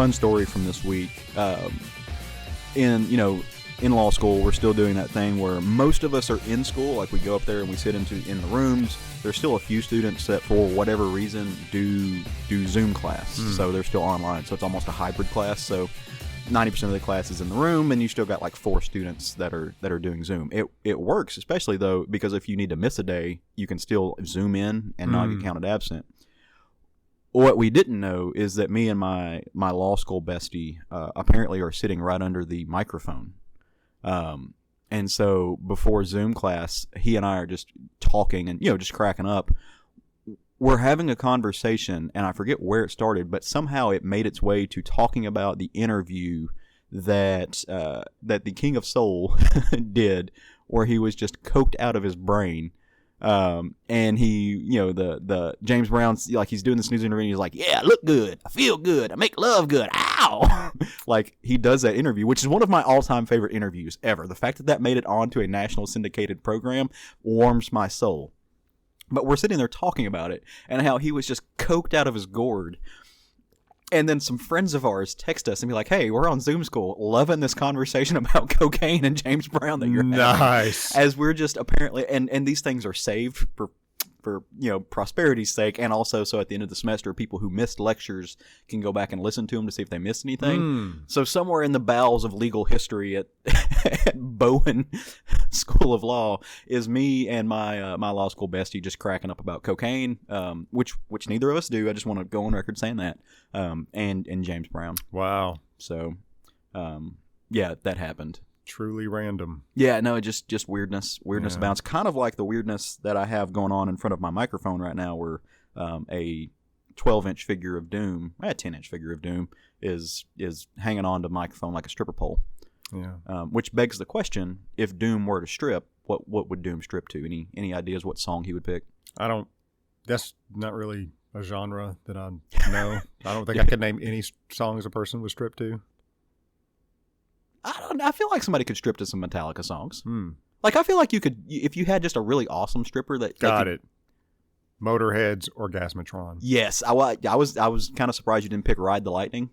fun story from this week. In law school, we're still doing that thing where most of us are in school. Like, we go up there and we sit in the rooms. There's still a few students that, for whatever reason, do Zoom class. So they're still online. So it's almost a hybrid class. So 90% of the class is in the room, and you still got like 4 students that are doing Zoom. It works, especially though, because if you need to miss a day, you can still Zoom in and not get counted absent. What we didn't know is that me and my law school bestie apparently are sitting right under the microphone. And so before Zoom class, he and I are just talking and, just cracking up. We're having a conversation, and I forget where it started, but somehow it made its way to talking about the interview that the King of Soul did, where he was just coked out of his brain. And he, the James Brown's like, he's doing this news interview and he's like, yeah, I look good. I feel good. I make love good. Ow. Like, he does that interview, which is one of my all-time favorite interviews ever. The fact that made it onto a national syndicated program warms my soul. But we're sitting there talking about it and how he was just coked out of his gourd. And then some friends of ours text us and be like, hey, we're on Zoom school, loving this conversation about cocaine and James Brown that you're having. Nice. As we're just apparently, and these things are saved for prosperity's sake, and also so at the end of the semester, people who missed lectures can go back and listen to them to see if they missed anything. So somewhere in the bowels of legal history at Bowen School of Law is me and my law school bestie just cracking up about cocaine, which neither of us do. I just want to go on record saying that, and James Brown. Wow. So, yeah, that happened. Truly random. Yeah, no, just weirdness abounds. Kind of like the weirdness that I have going on in front of my microphone right now, where a 12-inch figure of doom, a 10-inch figure of doom, is hanging on to the microphone like a stripper pole. Yeah. Which begs the question: if Doom were to strip, what would Doom strip to? Any ideas what song he would pick? That's not really a genre that I know. I don't think I could name any songs a person would strip to. I feel like somebody could strip to some Metallica songs. Like, I feel like you could, if you had just a really awesome stripper that got it. Motorhead's Orgasmatron. Yes, I was kind of surprised you didn't pick Ride the Lightning.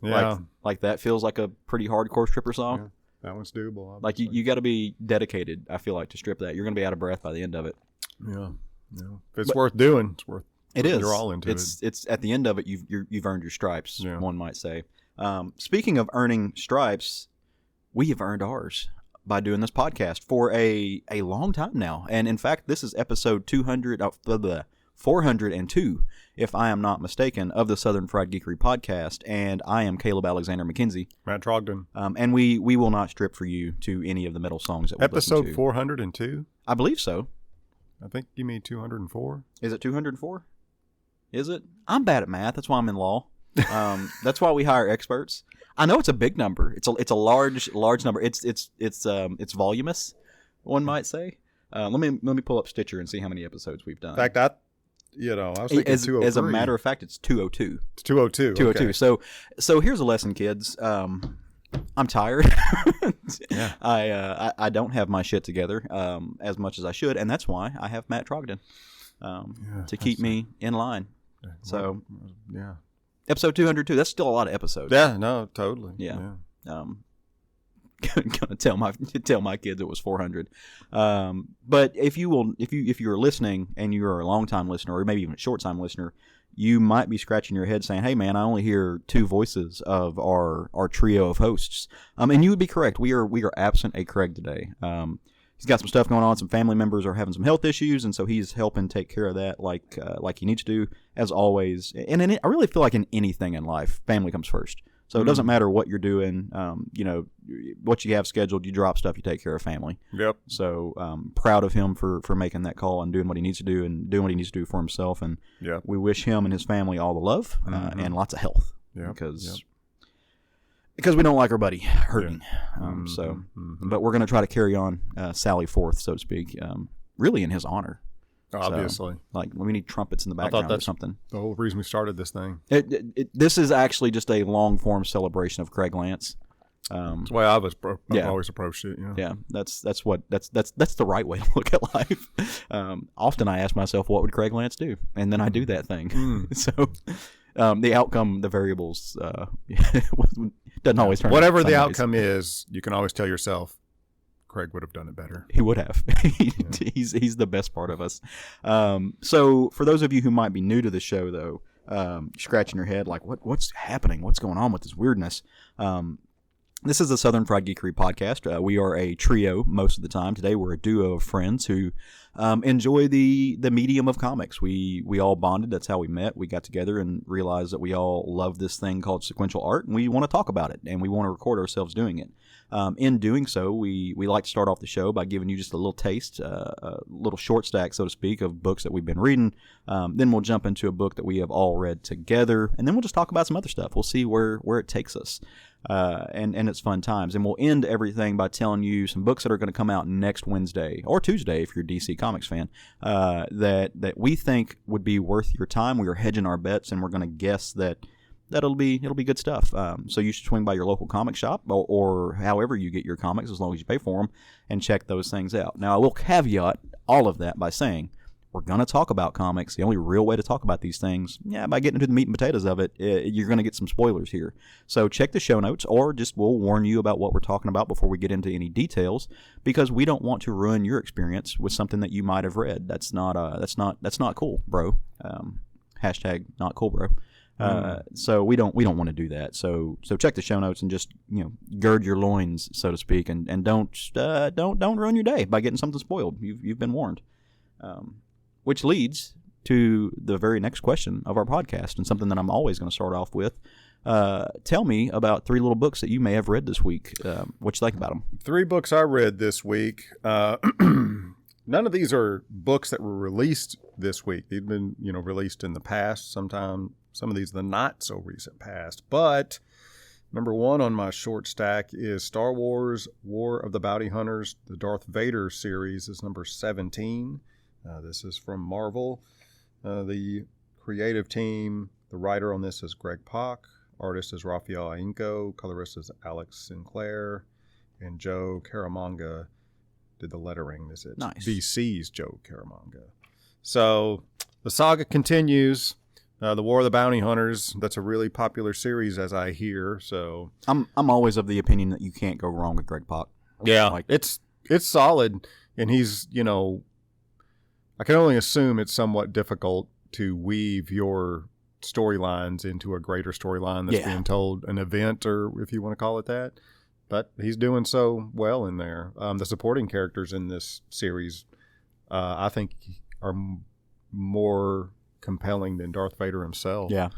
Yeah, like that feels like a pretty hardcore stripper song. Yeah, that one's doable. Like, you got to be dedicated, I feel like, to strip that. You're going to be out of breath by the end of it. Yeah. If it's worth doing, it's worth. It is. You're all into it. It's at the end of it, you've earned your stripes. Yeah. One might say. Speaking of earning stripes, we have earned ours by doing this podcast for a long time now. And in fact, this is episode 402, if I am not mistaken, of the Southern Fried Geekery podcast. And I am Caleb Alexander McKenzie. Matt Trogdon. And we will not strip for you to any of the metal songs that we listen to. Episode 402? I believe so. I think you mean 204. Is it 204? Is it? I'm bad at math. That's why I'm in law. That's why we hire experts. I know it's a big number. It's a large number. It's voluminous, one might say. Let me pull up Stitcher and see how many episodes we've done. In fact, I was thinking 203. As a matter of fact, it's 202. It's 202. 202. Okay. So here's a lesson, kids. I'm tired. Yeah. I don't have my shit together as much as I should, and that's why I have Matt Trogdon to keep me in line. So yeah. Episode 202. That's still a lot of episodes. Yeah, no, totally. Yeah. Gonna tell my kids it was 400. But if you're listening and you're a long time listener, or maybe even a short time listener, you might be scratching your head saying, "Hey, man, I only hear 2 voices of our trio of hosts." And you would be correct. We are absent a Craig today. He's got some stuff going on. Some family members are having some health issues, and so he's helping take care of that like he needs to do, as always. And I really feel like in anything in life, family comes first. So it doesn't matter what you're doing, what you have scheduled, you drop stuff, you take care of family. Yep. So proud of him for making that call and doing what he needs to do and doing what he needs to do for himself. And we wish him and his family all the love and lots of health. Yeah. Because we don't like our buddy hurting. But we're going to try to carry on Sally forth, so to speak, really in his honor. Obviously. So, like, we need trumpets in the background or something. The whole reason we started this thing. This is actually just a long-form celebration of Craig Lance. That's the way I've always approached it. Yeah, that's the right way to look at life. Often I ask myself, what would Craig Lance do? And then I do that thing. So... The outcome, the variables, doesn't always turn out Whatever the some outcome is, you can always tell yourself, Craig would have done it better. He would have. He's the best part of us. So for those of you who might be new to the show, though, scratching your head like, what's happening? What's going on with this weirdness? This is the Southern Fried Geekery podcast. We are a trio most of the time. Today we're a duo of friends who enjoy the medium of comics. We all bonded. That's how we met. We got together and realized that we all love this thing called sequential art, and we want to talk about it, and we want to record ourselves doing it. In doing so, we like to start off the show by giving you just a little taste, a little short stack, so to speak, of books that we've been reading. Then we'll jump into a book that we have all read together, and then we'll just talk about some other stuff. We'll see where it takes us. And it's fun times. And we'll end everything by telling you some books that are going to come out next Wednesday or Tuesday if you're a DC Comics fan, that we think would be worth your time. We are hedging our bets, and we're going to guess that it'll be good stuff. So you should swing by your local comic shop or however you get your comics, as long as you pay for them, and check those things out. Now, I will caveat all of that by saying we're going to talk about comics. The only real way to talk about these things, by getting into the meat and potatoes of it, you're going to get some spoilers here. So check the show notes, or just we'll warn you about what we're talking about before we get into any details, because we don't want to ruin your experience with something that you might have read. That's not cool, bro. Hashtag not cool, bro. So we don't want to do that. So check the show notes and just gird your loins, so to speak, and don't ruin your day by getting something spoiled. You've been warned. Which leads to the very next question of our podcast, and something that I'm always going to start off with. Tell me about 3 little books that you may have read this week. What you think about them? 3 books I read this week. None of these are books that were released this week. They've been, released in the past. Sometime some of these the not so recent past. But number 1 on my short stack is Star Wars: War of the Bounty Hunters. The Darth Vader series is number 17. This is from Marvel. The creative team, the writer on this is Greg Pak. Artist is Rafael Ainco. Colorist is Alex Sinclair. And Joe Caramagna did the lettering. This is nice. VC's Joe Caramagna. So the saga continues. The War of the Bounty Hunters. That's a really popular series, as I hear. So I'm always of the opinion that you can't go wrong with Greg Pak. Yeah, it's solid, and he's I can only assume it's somewhat difficult to weave your storylines into a greater storyline that's being told, an event, or if you want to call it that. But he's doing so well in there. The supporting characters in this series, I think, are more compelling than Darth Vader himself. Yeah,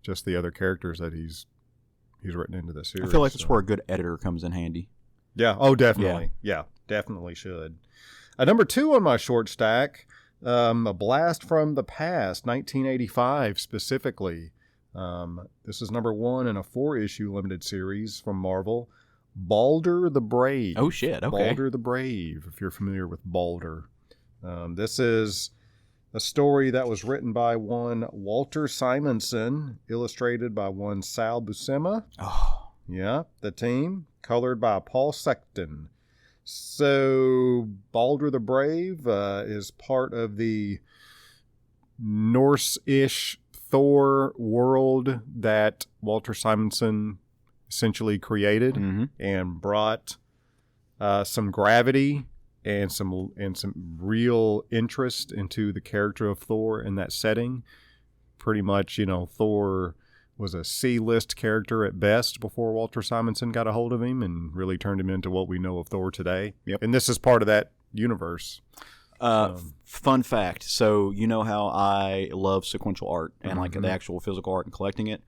just the other characters that he's written into the series. I feel like that's where a good editor comes in handy. Yeah. Oh, definitely. Yeah, definitely should. Number 2 on my short stack. A Blast from the Past, 1985 specifically. This is number 1 in a 4-issue limited series from Marvel. Balder the Brave. Oh, shit. Okay. Balder the Brave, if you're familiar with Balder. This is a story that was written by one Walter Simonson, illustrated by one Sal Buscema. Oh. Yeah, the team. Colored by Paul Sexton. So, Balder the Brave is part of the Norse-ish Thor world that Walter Simonson essentially created, and brought some gravity and some real interest into the character of Thor in that setting. Pretty much, Thor was a C-list character at best before Walter Simonson got a hold of him and really turned him into what we know of Thor today. Yep. And this is part of that universe. Fun fact. So you know how I love sequential art and like the actual physical art and collecting it?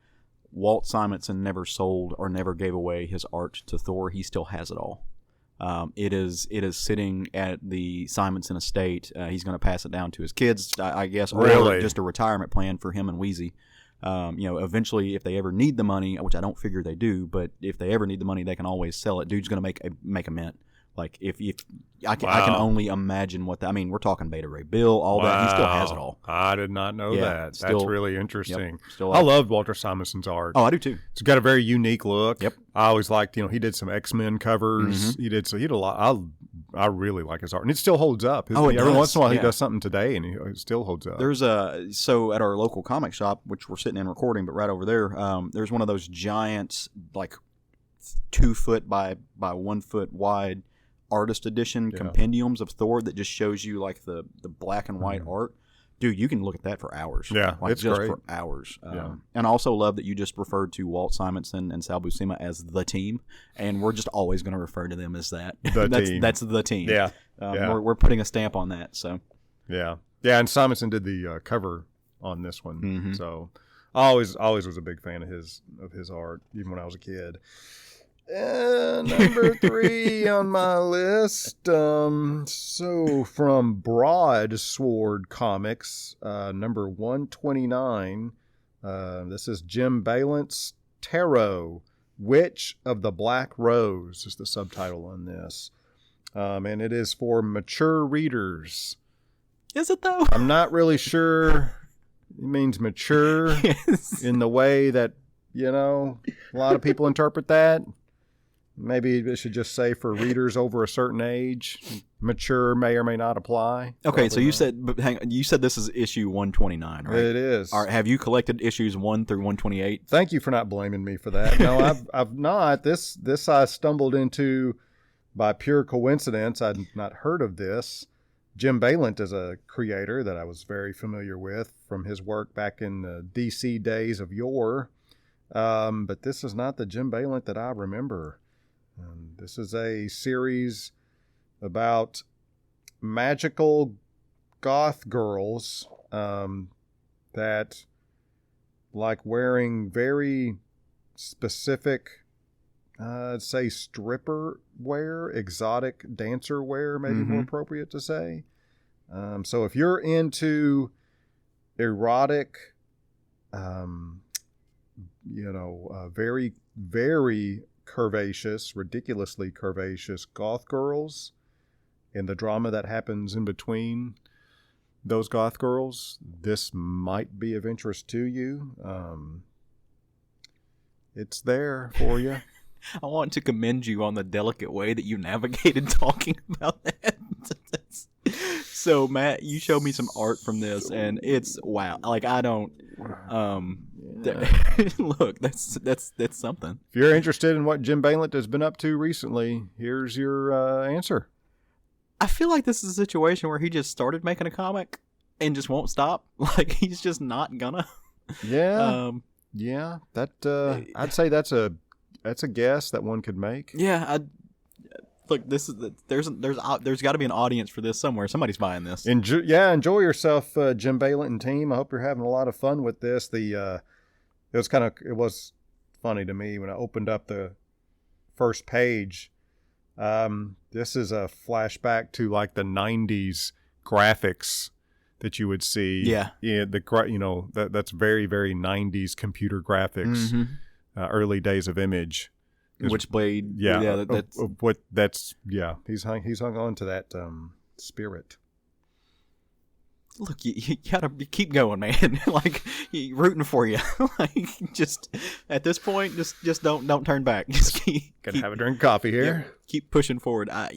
Walt Simonson never sold or never gave away his art to Thor. He still has it all. It is sitting at the Simonson estate. He's going to pass it down to his kids, I guess, or just a retirement plan for him and Wheezy. Eventually, if they ever need the money, which I don't figure they do, but if they ever need the money, they can always sell it. Dude's going to make a mint. Like if I can only imagine what that. I mean, we're talking Beta Ray Bill, all that. He still has it all. I did not know that. That's really interesting. Yep, I loved Walter Simonson's art. Oh, I do too. It's got a very unique look. Yep. I always liked. He did some X-Men covers. He did a lot. I really like his art, and it still holds up. Every once in a while he does something today, and it still holds up. There's so at our local comic shop, which we're sitting in recording, but right over there, there's one of those giant, like 2 foot by 1 foot wide artist edition compendiums of Thor that just shows you like the black and white art. Dude, you can look at that for hours. Yeah, like it's just great. For hours. And I also love that you just referred to Walt Simonson and Sal Buscema as the team, and we're just always going to refer to them as that. That's the team. Yeah. We're putting a stamp on that. So. Yeah, and Simonson did the cover on this one, so I always was a big fan of his art, even when I was a kid. Number 3 on my list. So from Broadsword Comics, number 129. This is Jim Balent's Tarot, Witch of the Black Rose is the subtitle on this. And it is for mature readers. Is it though? I'm not really sure. It means mature in the way that, a lot of people interpret that. Maybe it should just say for readers over a certain age. Mature may or may not apply. Okay, so you said this is issue 129, right? It is. All right, have you collected issues 1 through 128? Thank you for not blaming me for that. No, I've not. This I stumbled into by pure coincidence. I'd not heard of this. Jim Balent is a creator that I was very familiar with from his work back in the DC days of yore. But this is not the Jim Balent that I remember. This is a series about magical goth girls that like wearing very specific, I'd say stripper wear, exotic dancer wear, maybe more appropriate to say. So if you're into erotic, very, very curvaceous, ridiculously curvaceous goth girls and the drama that happens in between those goth girls, this might be of interest to you. It's there for you. I want to commend you on the delicate way that you navigated talking about that. So Matt, you showed me some art from this, and it's wow. Like I don't. Look, that's something. If you're interested in what Jim Balent has been up to recently, here's your answer. I feel like this is a situation where he just started making a comic and just won't stop. Like he's just not gonna. Yeah. Yeah. That I'd say that's a guess that one could make. Yeah. Look, this is there's got to be an audience for this somewhere. Somebody's buying this. Enjoy yourself, Jim Balent and team. I hope you're having a lot of fun with this. It was funny to me when I opened up the first page. This is a flashback to like the 90s graphics that you would see. Yeah. That's very, very 90s computer graphics. Early days of Image. Which Blade? Yeah, He's hung on to that spirit. Look, you gotta keep going, man. Like rooting for you. Like just at this point, just don't turn back. Just gotta have a drink of coffee here. Keep pushing forward. I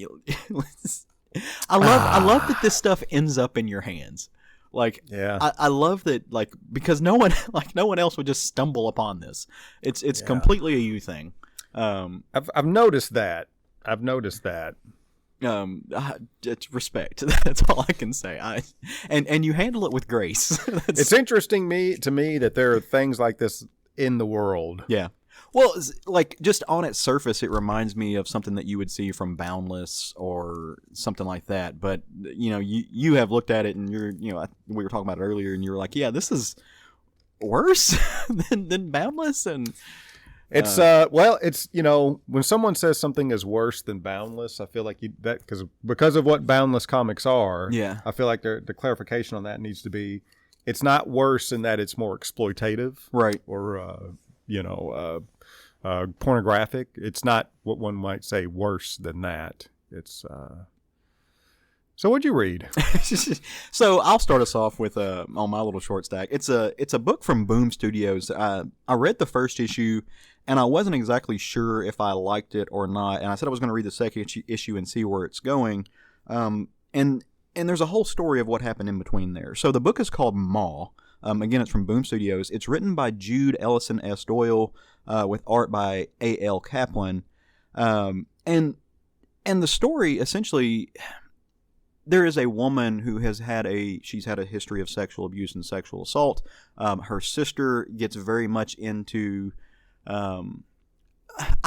love that this stuff ends up in your hands. Like, I love that. Like because no one else would just stumble upon this. It's completely a you thing. I've noticed that. It's respect. That's all I can say. And you handle it with grace. It's interesting to me that there are things like this in the world. Yeah. Well, like just on its surface, it reminds me of something that you would see from Boundless or something like that. But you have looked at it, and we were talking about it earlier, and you were like, yeah, this is worse than Boundless, and. It's when someone says something is worse than Boundless, I feel like because of what Boundless comics are. Yeah, I feel like the clarification on that needs to be, it's not worse in that it's more exploitative, right? Or pornographic. It's not what one might say worse than that. It's So what'd you read? So I'll start us off with on my little short stack. It's a book from Boom Studios. I read the first issue, and I wasn't exactly sure if I liked it or not. And I said I was going to read the second issue and see where it's going. And there's a whole story of what happened in between there. So the book is called Maw. Again, it's from Boom Studios. It's written by Jude Ellison S. Doyle with art by A.L. Kaplan. And the story essentially, there is a woman who she's had a history of sexual abuse and sexual assault. Her sister gets very much into, I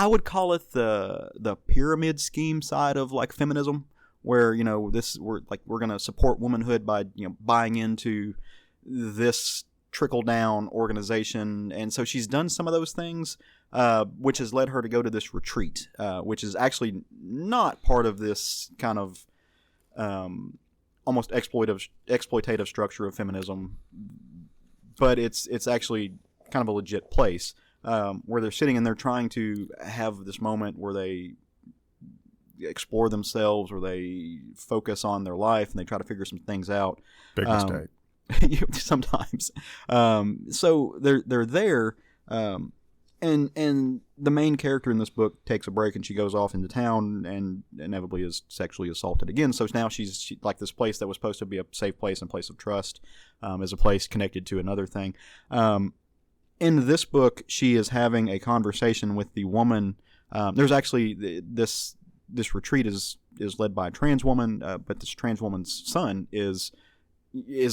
would call it the pyramid scheme side of like feminism, where we're going to support womanhood by buying into this trickle down organization, and so she's done some of those things, which has led her to go to this retreat, which is actually not part of this kind of almost exploitative structure of feminism, but it's actually kind of a legit place where they're sitting and they're trying to have this moment where they explore themselves, where they focus on their life and they try to figure some things out. Big mistake. Sometimes. So they're there, and the main character in this book takes a break and she goes off into town and inevitably is sexually assaulted again. So now she's like, this place that was supposed to be a safe place and place of trust is a place connected to another thing. In this book, she is having a conversation with the woman. There's actually this retreat is led by a trans woman, but this trans woman's son is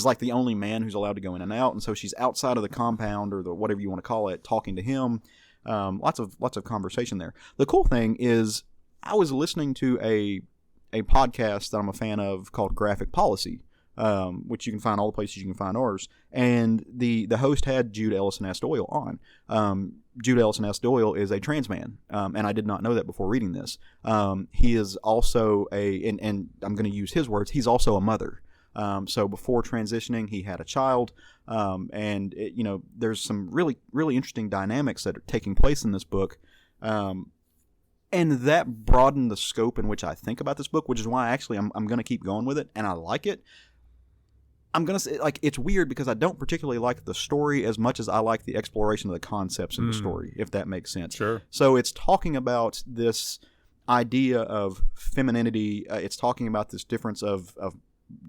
like the only man who's allowed to go in and out, and so she's outside of the compound or the whatever you want to call it, talking to him. Lots of conversation there. The cool thing is, I was listening to a podcast that I'm a fan of called Graphic Policy, which you can find all the places you can find ours. And the host had Jude Ellison S. Doyle on. Jude Ellison S. Doyle is a trans man, and I did not know that before reading this. He is also and I'm going to use his words, he's also a mother. So before transitioning, he had a child, and there's some really, really interesting dynamics that are taking place in this book, and that broadened the scope in which I think about this book, which is why actually I'm going to keep going with it, and I like it. I'm going to say, like, it's weird because I don't particularly like the story as much as I like the exploration of the concepts in the story, if that makes sense. Sure. So it's talking about this idea of femininity. It's talking about this difference of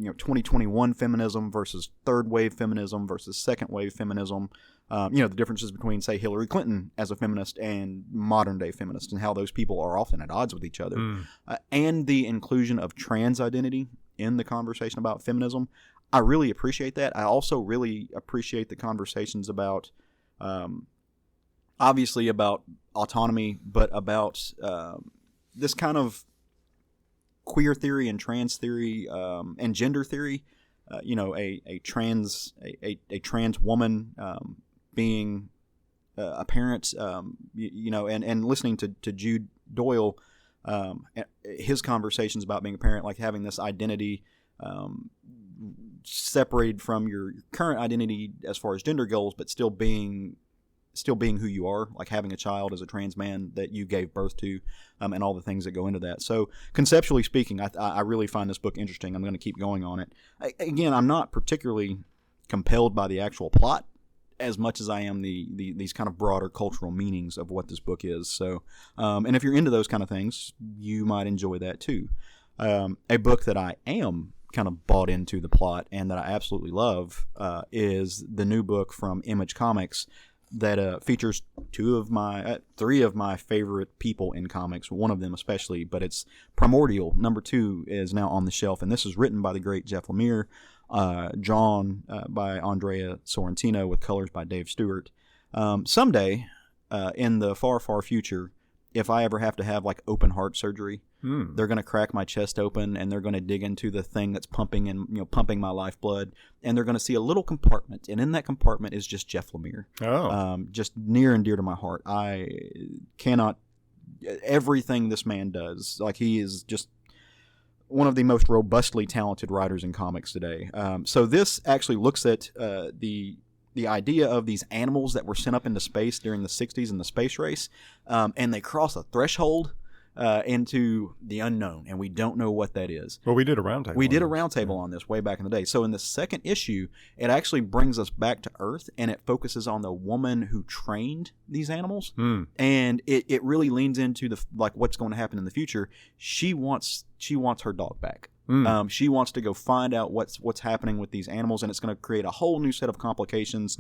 2021 feminism versus third wave feminism versus second wave feminism. The differences between, say, Hillary Clinton as a feminist and modern day feminists, and how those people are often at odds with each other. And the inclusion of trans identity in the conversation about feminism. I really appreciate that. I also really appreciate the conversations about, obviously about autonomy, but about this kind of queer theory and trans theory and gender theory. A trans woman being a parent, and listening to Jude Doyle, his conversations about being a parent, like having this identity separated from your current identity as far as gender goes, but still being who you are, like having a child as a trans man that you gave birth to, and all the things that go into that. So conceptually speaking, I really find this book interesting. I'm going to keep going on it. Again, I'm not particularly compelled by the actual plot as much as I am these kind of broader cultural meanings of what this book is. So, and if you're into those kind of things, you might enjoy that too. A book that I am kind of bought into the plot and that I absolutely love is the new book from Image Comics that features three of my favorite people in comics, one of them especially, but it's Primordial. Number 2 is now on the shelf, and this is written by the great Jeff Lemire, drawn by Andrea Sorrentino with colors by Dave Stewart. Someday, in the far, far future, if I ever have to have like open heart surgery, they're going to crack my chest open and they're going to dig into the thing that's pumping my lifeblood, and they're going to see a little compartment, and in that compartment is just Jeff Lemire. Just near and dear to my heart. I cannot, everything this man does, like, he is just one of the most robustly talented writers in comics today. So this actually looks at the idea of these animals that were sent up into space during the 60s in the space race, and they cross a threshold into the unknown, and we don't know what that is. Well, we did a roundtable. We did a roundtable on this way back in the day. So in the second issue, it actually brings us back to Earth, and it focuses on the woman who trained these animals, and it really leans into the what's going to happen in the future. She wants her dog back. She wants to go find out what's happening with these animals, and it's going to create a whole new set of complications.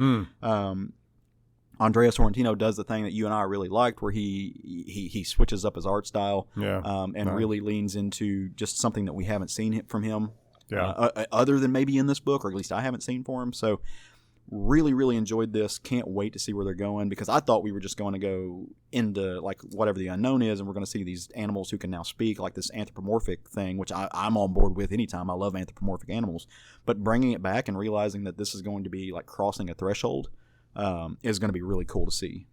Andrea Sorrentino does the thing that you and I really liked, where he switches up his art style, and really leans into just something that we haven't seen from him, other than maybe in this book, or at least I haven't seen for him. So really, really enjoyed this. Can't wait to see where they're going, because I thought we were just going to go into like whatever the unknown is, and we're going to see these animals who can now speak, like this anthropomorphic thing, which I'm on board with anytime. I love anthropomorphic animals, but bringing it back and realizing that this is going to be like crossing a threshold is going to be really cool to see.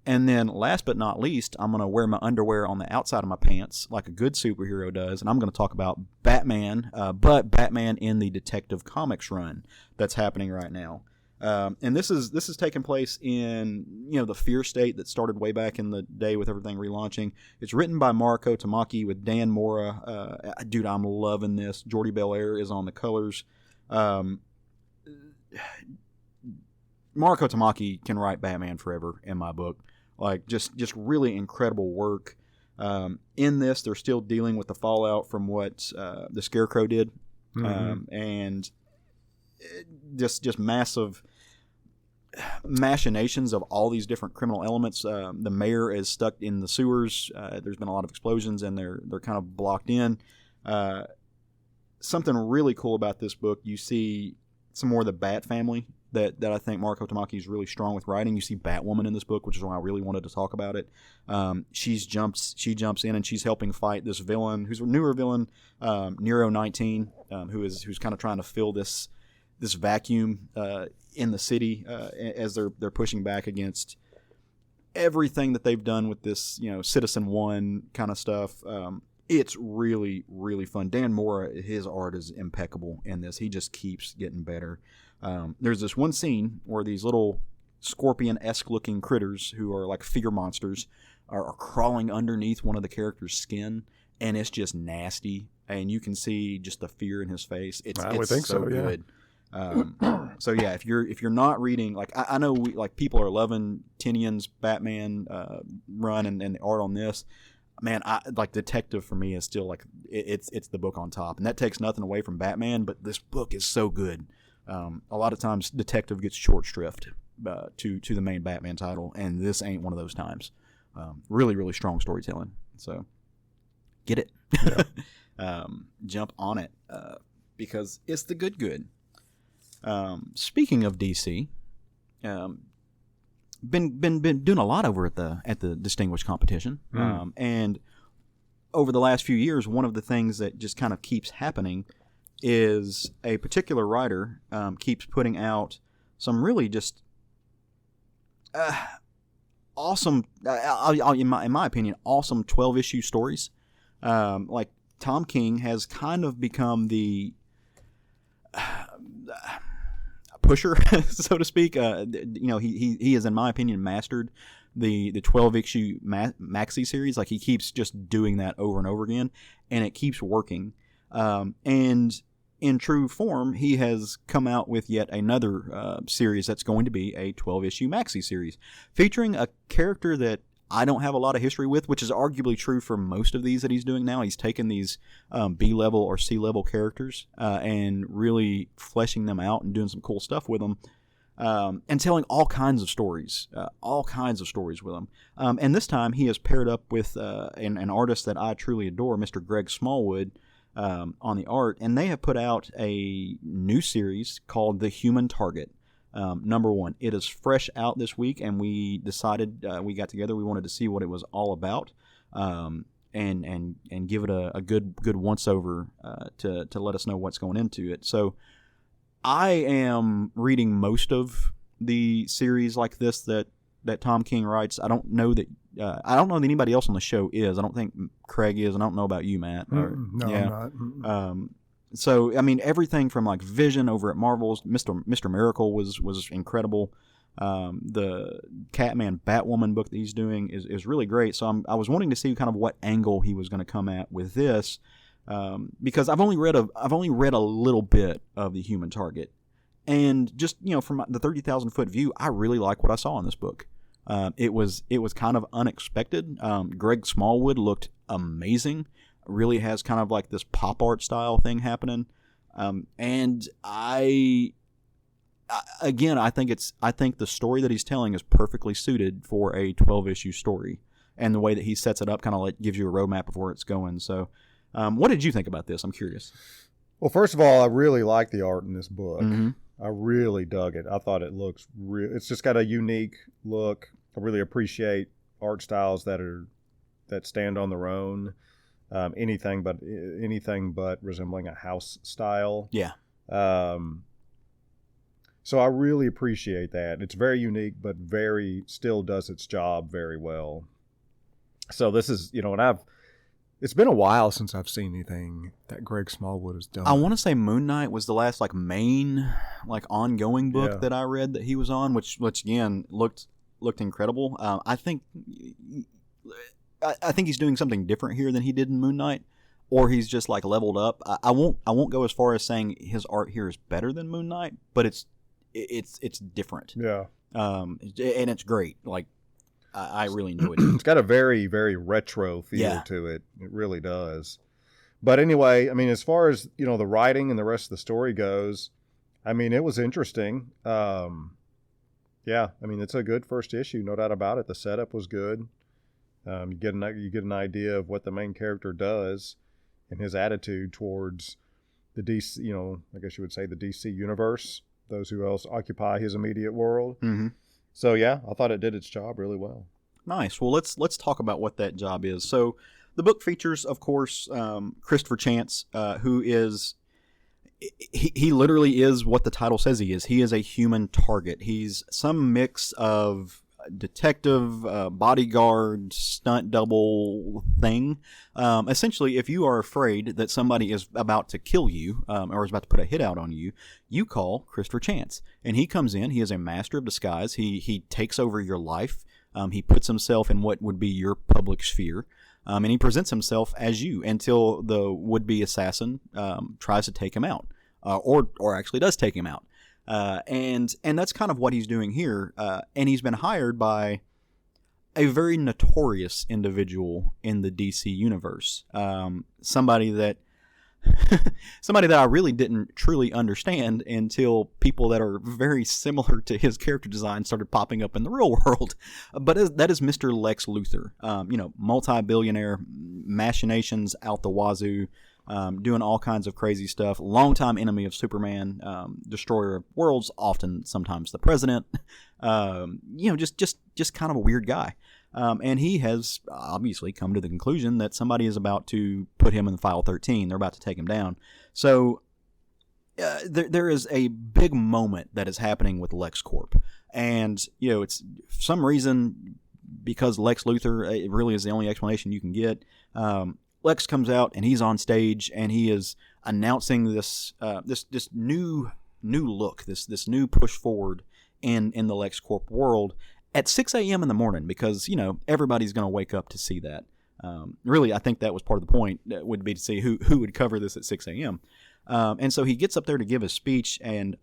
And then last but not least, I'm going to wear my underwear on the outside of my pants like a good superhero does, and I'm going to talk about Batman, but Batman in the Detective Comics run that's happening right now. And this is taking place in the Fear State that started way back in the day with everything relaunching. It's written by Mariko Tamaki with Dan Mora. Dude, I'm loving this. Jordi Belair is on the colors. Mariko Tamaki can write Batman forever in my book. Like just really incredible work. In this, they're still dealing with the fallout from what the Scarecrow did, and just massive machinations of all these different criminal elements. The mayor is stuck in the sewers. There's been a lot of explosions, and they're kind of blocked in. Something really cool about this book, you see some more of the Bat family that I think Mariko Tamaki is really strong with writing. You see Batwoman in this book, which is why I really wanted to talk about it. She jumps in, and she's helping fight this villain, who's a newer villain, Nero 19, who's kind of trying to fill this vacuum in the city as they're pushing back against everything that they've done with this, Citizen One kind of stuff. It's really, really fun. Dan Mora, his art is impeccable in this. He just keeps getting better. There's this one scene where these little scorpion-esque looking critters, who are like fear monsters, are crawling underneath one of the characters' skin, and it's just nasty. And you can see just the fear in his face. It's so good. So yeah, if you're not reading, like I know people are loving Tinian's Batman run and the art on this. Man, Detective for me is still like it's the book on top, and that takes nothing away from Batman, but this book is so good. A lot of times Detective gets short shrift to the main Batman title, and this ain't one of those times. Really, really strong storytelling. So get it, jump on it, because it's the good. Speaking of DC, been doing a lot over at the Distinguished Competition, and over the last few years, one of the things that just kind of keeps happening is a particular writer keeps putting out some really just awesome, in my opinion, awesome 12-issue stories. Like Tom King has kind of become the pusher, so to speak. He has, in my opinion, mastered the 12-issue maxi series. Like, he keeps just doing that over and over again, and it keeps working. And in true form, he has come out with yet another series that's going to be a 12-issue maxi series featuring a character that I don't have a lot of history with, which is arguably true for most of these that he's doing now. He's taken these B-level or C-level characters and really fleshing them out and doing some cool stuff with them, and telling all kinds of stories with them. And this time he has paired up with an artist that I truly adore, Mr. Greg Smallwood, on the art, and they have put out a new series called The Human Target. Number 1, it is fresh out this week, and we decided, we got together, we wanted to see what it was all about, and give it a good once over to let us know what's going into it. So I am reading most of the series like this that Tom King writes. I don't know that anybody else on the show is. I don't think Craig is, and I don't know about you, Matt. No, I'm not. So, I mean, everything from like Vision over at Marvel's, Mr. Miracle was incredible. The Catman Batwoman book that he's doing is really great. So I was wanting to see kind of what angle he was going to come at with this, because I've only read a little bit of the Human Target, and just from the 30,000 foot view, I really like what I saw in this book. It was kind of unexpected. Greg Smallwood looked amazing. Really has kind of like this pop art style thing happening, and I think the story that he's telling is perfectly suited for a 12-issue story, and the way that he sets it up kind of like gives you a roadmap of where it's going. So, what did you think about this? I'm curious. Well, first of all, I really like the art in this book. Mm-hmm. I really dug it. I thought it looks it's just got a unique look. I really appreciate art styles that stand on their own. Anything but resembling a house style. Yeah. So I really appreciate that. It's very unique, but still does its job very well. So this is, it's been a while since I've seen anything that Greg Smallwood has done. I want to say Moon Knight was the last main ongoing book that I read that he was on, which again looked incredible. I think he's doing something different here than he did in Moon Knight, or he's just leveled up. I won't go as far as saying his art here is better than Moon Knight, but it's different. Yeah. And it's great. I really enjoyed it. It's got a very, very retro feel to it. It really does. But anyway, I mean, as far as, the writing and the rest of the story goes, I mean, it was interesting. Yeah, I mean, it's a good first issue, no doubt about it. The setup was good. You get an idea of what the main character does and his attitude towards the DC, I guess you would say the DC universe, those who else occupy his immediate world. Mm-hmm. So yeah, I thought it did its job really well. Nice. Well, let's talk about what that job is. So the book features, of course, Christopher Chance, who is he literally is what the title says he is. He is a human target. He's some mix of detective, bodyguard, stunt double thing. Essentially, if you are afraid that somebody is about to kill you or is about to put a hit out on you, you call Christopher Chance. And he comes in. He is a master of disguise. He takes over your life. He puts himself in what would be your public sphere. And he presents himself as you until the would-be assassin tries to take him out, or actually does take him out. And that's kind of what he's doing here. And he's been hired by a very notorious individual in the DC universe. Somebody that I really didn't truly understand until people that are very similar to his character design started popping up in the real world. But that is Mr. Lex Luthor. Multi-billionaire, machinations out the wazoo. Doing all kinds of crazy stuff. Longtime enemy of Superman, destroyer of worlds, sometimes the president. Just kind of a weird guy. And he has obviously come to the conclusion that somebody is about to put him in File 13. They're about to take him down. So there is a big moment that is happening with LexCorp. And, it's for some reason, because Lex Luthor, it really is the only explanation you can get. Lex comes out and he's on stage and he is announcing this new look, this new push forward in the LexCorp world at 6 a.m. in the morning, because everybody's going to wake up to see that. Really, I think that was part of the point, would be to see who would cover this at 6 a.m. And so he gets up there to give his speech, and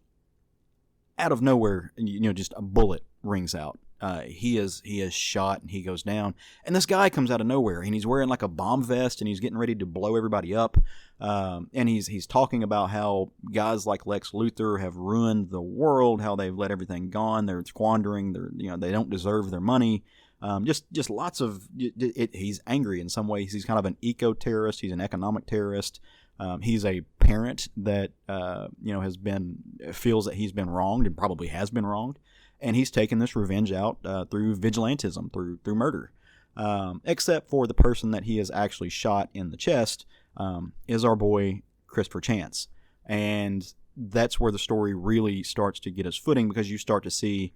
out of nowhere, just a bullet rings out. He is shot and he goes down, and this guy comes out of nowhere and he's wearing a bomb vest and he's getting ready to blow everybody up. And he's talking about how guys like Lex Luthor have ruined the world, how they've let everything gone, they're squandering, they don't deserve their money. Just lots of he's angry in some ways. He's kind of an eco-terrorist. He's an economic terrorist. He's a parent that feels that he's been wronged and probably has been wronged. And he's taken this revenge out through vigilantism, through murder. Except for the person that he has actually shot in the chest is our boy Christopher Chance. And that's where the story really starts to get its footing, because you start to see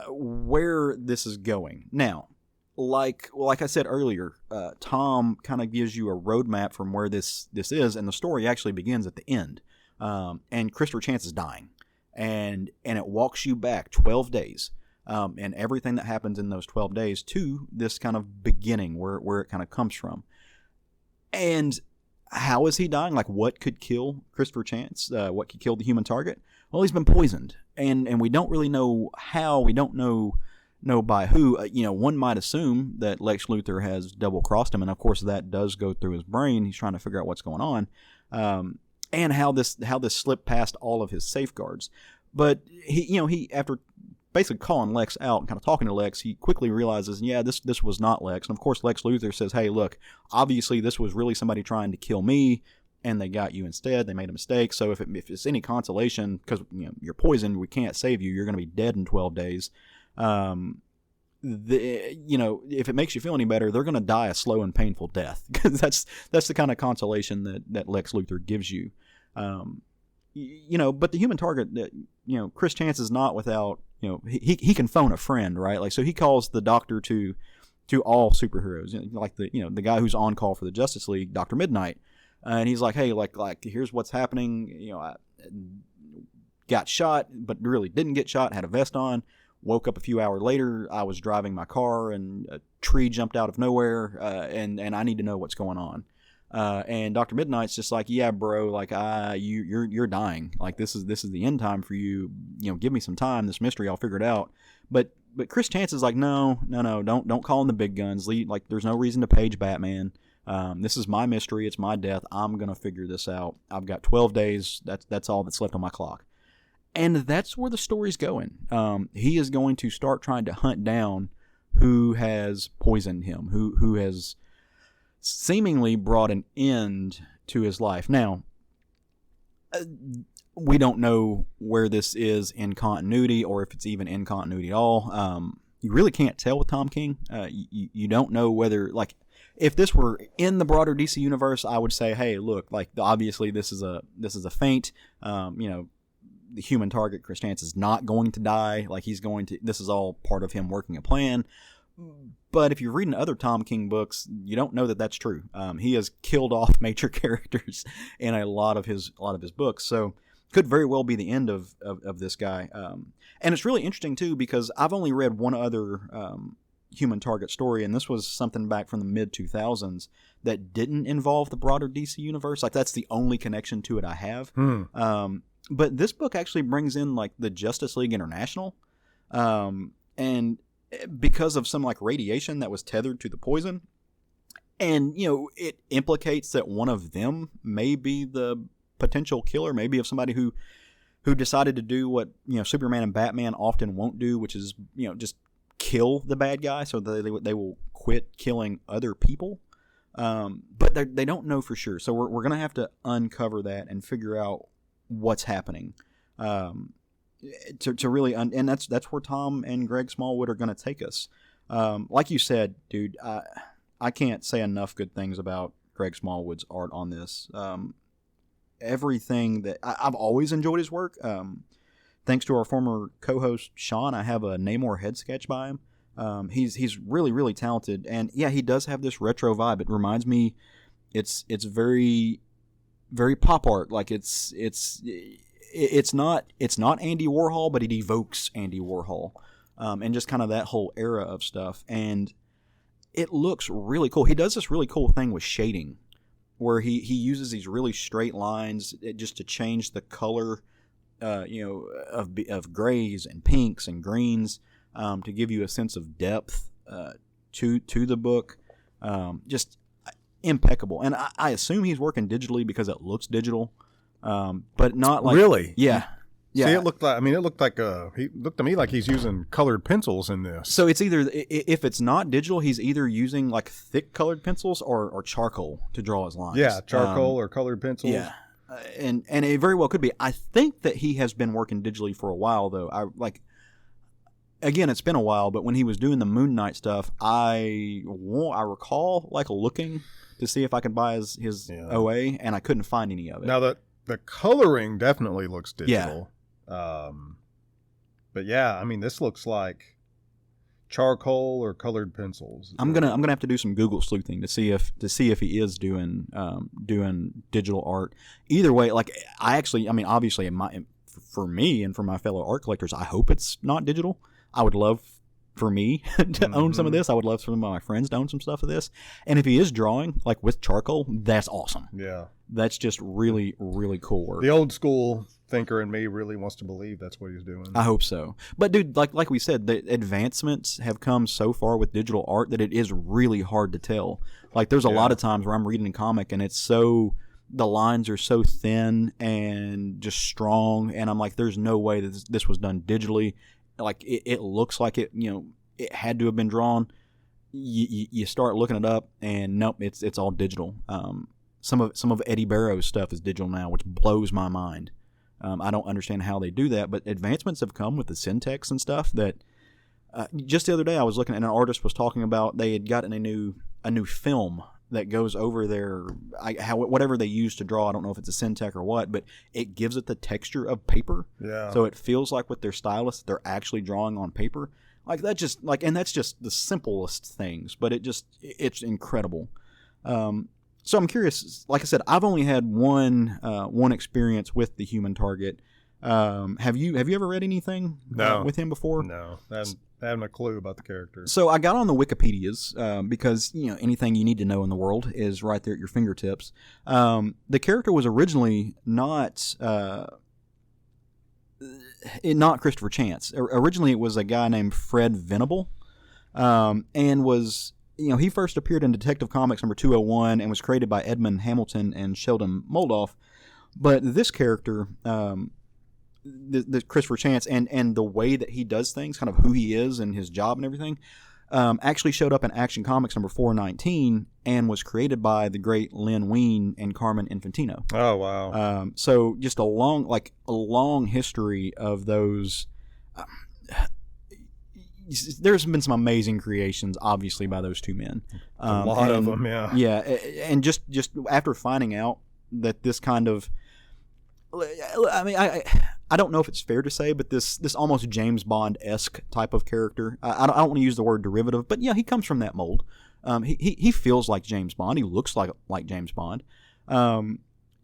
where this is going. Now, like I said earlier, Tom kind of gives you a roadmap from where this is, and the story actually begins at the end. And Christopher Chance is dying. and it walks you back 12 days. And everything that happens in those 12 days to this kind of beginning where it kind of comes from. And how is he dying? Like, what could kill Christopher Chance? What could kill the Human Target? Well, he's been poisoned, and we don't really know how. We don't know by who. One might assume that Lex Luthor has double-crossed him, and of course that does go through his brain. He's trying to figure out what's going on, and how this slipped past all of his safeguards. But he after basically calling Lex out and kind of talking to Lex, he quickly realizes, this was not Lex. And of course, Lex Luthor says, hey, look, obviously this was really somebody trying to kill me, and they got you instead. They made a mistake. So if it's any consolation, because you're poisoned, we can't save you. You're going to be dead in 12 days. If it makes you feel any better, they're going to die a slow and painful death, because that's the kind of consolation that Lex Luthor gives you. But the Human Target, Chris Chance is not without, he can phone a friend, right? Like, so he calls the doctor to all superheroes, like the guy who's on call for the Justice League, Dr. Midnight. And he's like, hey, like here's what's happening. I got shot, but really didn't get shot, had a vest on. Woke up a few hours later. I was driving my car, and a tree jumped out of nowhere, and I need to know what's going on. And Dr. Midnight's just like, yeah, bro, like you're dying. Like this is the end time for you. Give me some time. This mystery, I'll figure it out. But Chris Chance is like, no, don't call in the big guns. Like, there's no reason to page Batman. This is my mystery. It's my death. I'm gonna figure this out. I've got 12 days. That's all that's left on my clock. And that's where the story's going. He is going to start trying to hunt down who has poisoned him, who has seemingly brought an end to his life. Now, we don't know where this is in continuity, or if it's even in continuity at all. You really can't tell with Tom King. You don't know whether, like, if this were in the broader DC universe, I would say, hey, look, like, obviously this is a feint. The Human Target, Chris Chance, is not going to die. Like, this is all part of him working a plan. But if you're reading other Tom King books, you don't know that that's true. He has killed off major characters in a lot of his books, so could very well be the end of this guy. And it's really interesting too, because I've only read one other Human Target story, and this was something back from the mid-2000s that didn't involve the broader DC universe. Like, that's the only connection to it I have. But this book actually brings in, like, the Justice League International, and because of some, like, radiation that was tethered to the poison, and it implicates that one of them may be the potential killer, maybe of somebody who decided to do what Superman and Batman often won't do, which is just kill the bad guy, so that they will quit killing other people. But they don't know for sure, so we're gonna have to uncover that and figure out what's happening. To really and that's where Tom and Greg Smallwood are going to take us. Like you said, dude, I can't say enough good things about Greg Smallwood's art on this. Everything that I've always enjoyed his work. Thanks to our former co-host Sean, I have a Namor head sketch by him. He's really, really talented, and yeah, he does have this retro vibe. It reminds me, it's very, very pop art. Like it's not Andy Warhol, but it evokes Andy Warhol, and just kind of that whole era of stuff. And it looks really cool. He does this really cool thing with shading, where he uses these really straight lines just to change the color, of grays and pinks and greens, to give you a sense of depth to the book. Just impeccable. And I assume he's working digitally because it looks digital. But not like, really, yeah. See, it looked like he looked to me like he's using colored pencils in this. So it's either, if it's not digital, he's either using like thick colored pencils or charcoal to draw his lines. Yeah, charcoal or colored pencils. Yeah, and it very well could be. I think that he has been working digitally for a while, though. Again, it's been a while, but when he was doing the Moon Knight stuff, I recall like looking to see if I could buy his OA, and I couldn't find any of it. Now the coloring definitely looks digital. But yeah, I mean, this looks like charcoal or colored pencils. I'm gonna have to do some Google sleuthing to see if he is doing digital art. Either way, like obviously, for me and for my fellow art collectors, I hope it's not digital. I would love for me to own some of this. I would love for some of my friends to own some stuff of this. And if he is drawing, like with charcoal, that's awesome. Yeah. That's just really, really cool work. The old school thinker in me really wants to believe that's what he's doing. I hope so. But dude, like we said, the advancements have come so far with digital art that it is really hard to tell. Like there's a lot of times where I'm reading a comic and it's so, the lines are so thin and just strong, and I'm like, there's no way that this was done digitally. Like it looks like it, it had to have been drawn. You start looking it up, and nope, it's all digital. Some of Eddie Barrow's stuff is digital now, which blows my mind. I don't understand how they do that, but advancements have come with the Syntex and stuff. That just the other day I was looking at, an artist was talking about they had gotten a new film that goes over their whatever they use to draw. I don't know if it's a Syntec or what, but it gives it the texture of paper. Yeah. So it feels like with their stylus they're actually drawing on paper. Like that just and that's just the simplest things, but it's incredible. So I'm curious. Like I said, I've only had one experience with the Human Target. Have you ever read anything with him before? No. I haven't a clue about the character. So I got on the Wikipedias because anything you need to know in the world is right there at your fingertips. The character was originally not Christopher Chance. Originally, it was a guy named Fred Venable, and was he first appeared in Detective Comics number 201 and was created by Edmund Hamilton and Sheldon Moldoff. But this character. The Christopher Chance and the way that he does things, kind of who he is and his job and everything, actually showed up in Action Comics number 419 and was created by the great Len Wein and Carmen Infantino. Oh wow! So just a long history of those. There's been some amazing creations, obviously, by those two men. A lot of them, yeah. Yeah, and just after finding out that this kind of, I mean, I don't know if it's fair to say, but this almost James Bond-esque type of character. I don't want to use the word derivative, but yeah, he comes from that mold. He feels like James Bond. He looks like James Bond.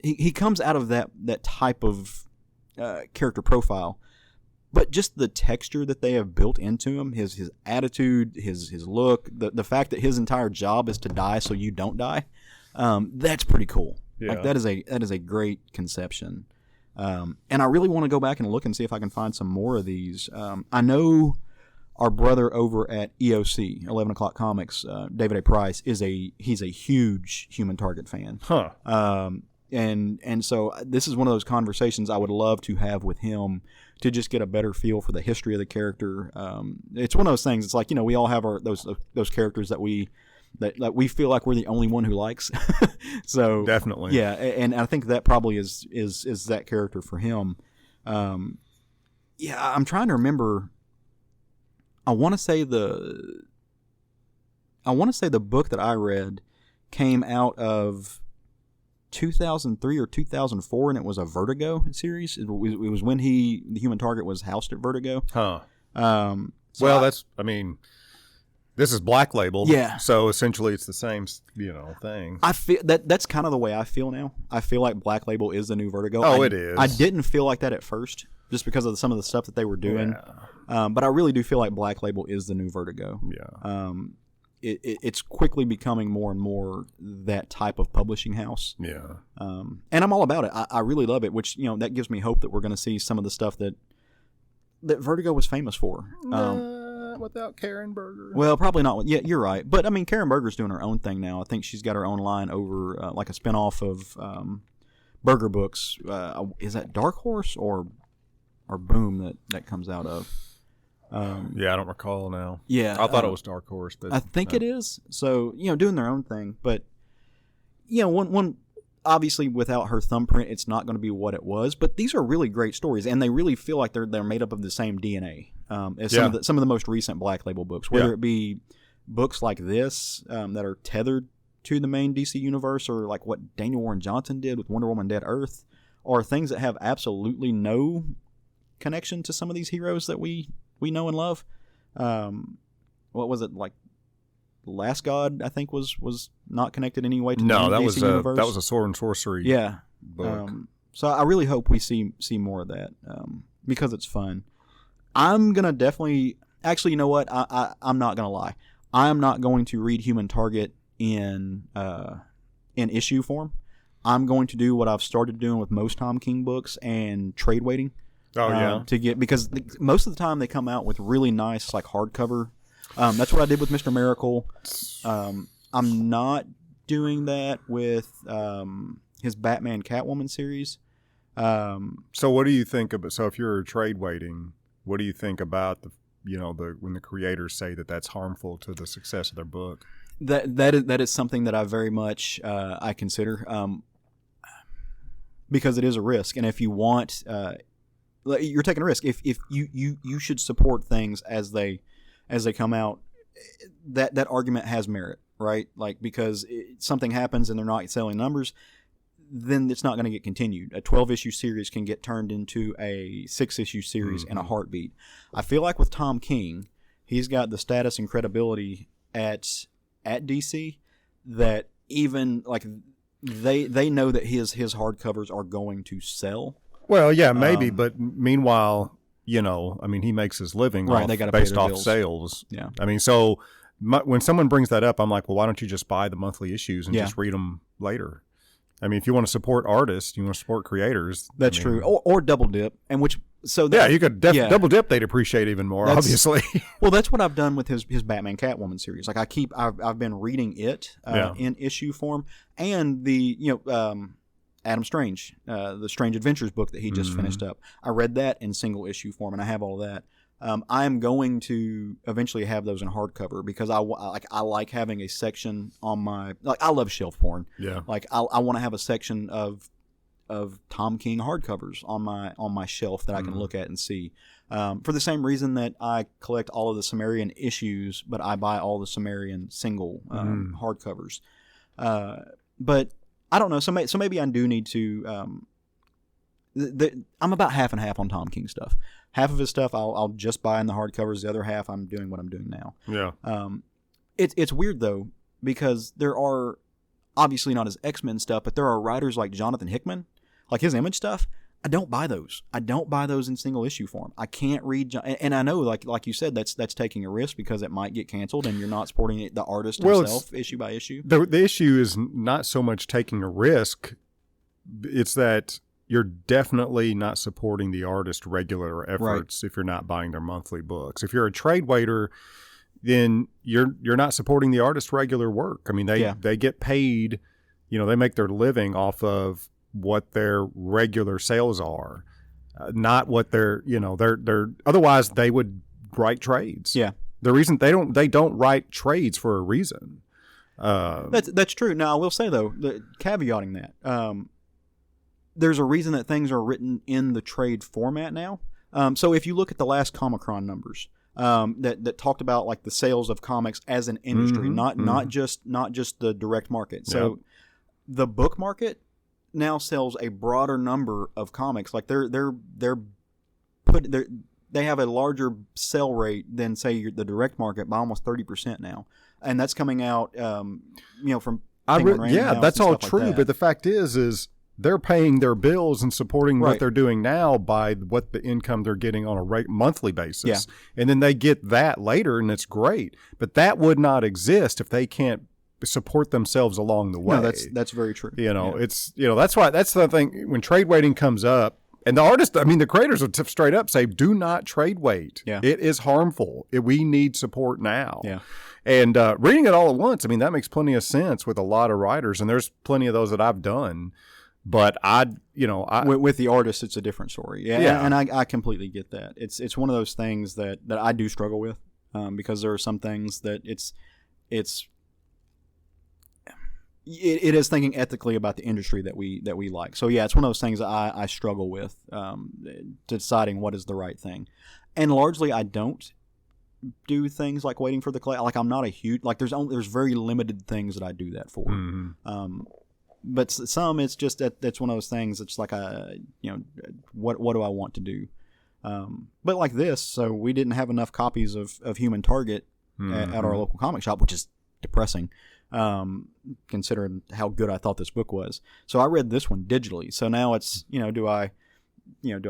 He comes out of that type of character profile, but just the texture that they have built into him, his attitude, his look, the fact that his entire job is to die so you don't die, that's pretty cool. Yeah. Like that is a great conception. And I really want to go back and look and see if I can find some more of these. I know our brother over at EOC, 11 O'Clock Comics, David A. Price, he's a huge Human Target fan. Huh. And so this is one of those conversations I would love to have with him to just get a better feel for the history of the character. It's one of those things. It's like, we all have those characters that we feel like we're the only one who likes. So definitely, yeah, and I think that probably is that character for him. Yeah, I'm trying to remember. I want to say the book that I read came out of 2003 or 2004, and it was a Vertigo series. It was when the Human Target was housed at Vertigo. Huh. This is Black Label, yeah. So essentially, it's the same, thing. I feel that's kind of the way I feel now. I feel like Black Label is the new Vertigo. It is. I didn't feel like that at first, just because of some of the stuff that they were doing. Yeah. But I really do feel like Black Label is the new Vertigo. Yeah. It's quickly becoming more and more that type of publishing house. Yeah. And I'm all about it. I really love it. Which that gives me hope that we're going to see some of the stuff that Vertigo was famous for. Without Karen Berger. Well, probably not. Yeah, you're right. But I mean, Karen Berger's doing her own thing now. I think she's got her own line over like a spinoff of Berger Books. Is that Dark Horse or Boom that comes out of? Yeah, I don't recall now. Yeah, I thought it was Dark Horse, but I think it is. So doing their own thing. But one obviously without her thumbprint, it's not going to be what it was. But these are really great stories, and they really feel like they're made up of the same DNA. As some of the most recent Black Label books, whether it be books like this that are tethered to the main DC universe, or like what Daniel Warren Johnson did with Wonder Woman Dead Earth, or things that have absolutely no connection to some of these heroes that we know and love. What was it, like Last God, I think was not connected in any way to the DC universe. That was a Sword and Sorcery book. So I really hope we see more of that because it's fun. I'm gonna definitely. Actually, you know what? I'm not gonna lie. I am not going to read Human Target in issue form. I'm going to do what I've started doing with most Tom King books and trade waiting. Oh yeah. To get, because most of the time they come out with really nice like hardcover. That's what I did with Mr. Miracle. I'm not doing that with his Batman Catwoman series. So what do you think about? So if you're trade waiting, what do you think about when the creators say that that's harmful to the success of their book? That is something that I very much I consider because it is a risk, and if you want, you're taking a risk. If you should support things as they come out. That argument has merit, right? Like, because something happens and they're not selling numbers, then it's not going to get continued. A 12-issue series can get turned into a 6-issue series in a heartbeat. I feel like with Tom King, he's got the status and credibility at DC that even like they know that his hardcovers are going to sell. Well, yeah, maybe, but meanwhile, he makes his living based off sales. Yeah. I mean, so when someone brings that up, I'm like, well, why don't you just buy the monthly issues and just read them later? I mean, if you want to support artists, you want to support creators. That's true. Or double dip, and which you could double dip. They'd appreciate even more, obviously. Well, that's what I've done with his Batman Catwoman series. Like I've been reading it in issue form, and the Adam Strange, the Strange Adventures book that he just finished up. I read that in single issue form, and I have all of that. I am going to eventually have those in hardcover because I like having a section on my I love shelf porn. Yeah. Like I want to have a section of Tom King hardcovers on my shelf that I can look at and see. For the same reason that I collect all of the Sumerian issues, but I buy all the Sumerian single hardcovers. But I don't know. So maybe I do need to. I'm about half and half on Tom King stuff. Half of his stuff I'll just buy in the hardcovers. The other half I'm doing what I'm doing now. Yeah. It's weird though because there are obviously not his X-Men stuff, but there are writers like Jonathan Hickman, like his Image stuff. I don't buy those. I don't buy those in single issue form. I can't read, and I know, like you said, that's taking a risk because it might get canceled, and you're not supporting the artist himself issue by issue. The issue is not so much taking a risk; it's that you're definitely not supporting the artist regular efforts if you're not buying their monthly books. If you're a trade waiter, then you're not supporting the artist regular work. I mean, they get paid. They make their living off of what their regular sales are, not what they're otherwise they would write trades. Yeah. The reason they don't write trades for a reason. That's true. Now I will say though, caveating that, there's a reason that things are written in the trade format now. So if you look at the last Comic-Con numbers, that talked about like the sales of comics as an industry, not just the direct market. So the book market now sells a broader number of comics. Like they have a larger sell rate than say the direct market by almost 30% now, and that's coming out from that's all true. Like that. But the fact is they're paying their bills and supporting what they're doing now by what the income they're getting on a monthly basis. Yeah. And then they get that later, and it's great. But that would not exist if they can't support themselves along the way. No, that's very true. It's that's why that's the thing when trade waiting comes up, and the creators will straight up say, do not trade wait. Yeah. It is harmful. We need support now. Yeah. And reading it all at once, I mean, that makes plenty of sense with a lot of writers, and there's plenty of those that I've done. But with the artist, it's a different story. Yeah. And I completely get that. It's one of those things that I do struggle with because there are some things that it is thinking ethically about the industry that we like. So yeah, it's one of those things that I struggle with deciding what is the right thing, and largely I don't do things like waiting for the collect. Like I'm not a huge there's very limited things that I do that for. Mm-hmm. But some it's just that's one of those things. It's like what do I want to do? But like this, so we didn't have enough copies of Human Target at our local comic shop, which is depressing. considering how good I thought this book was. So I read this one digitally. So now it's, do I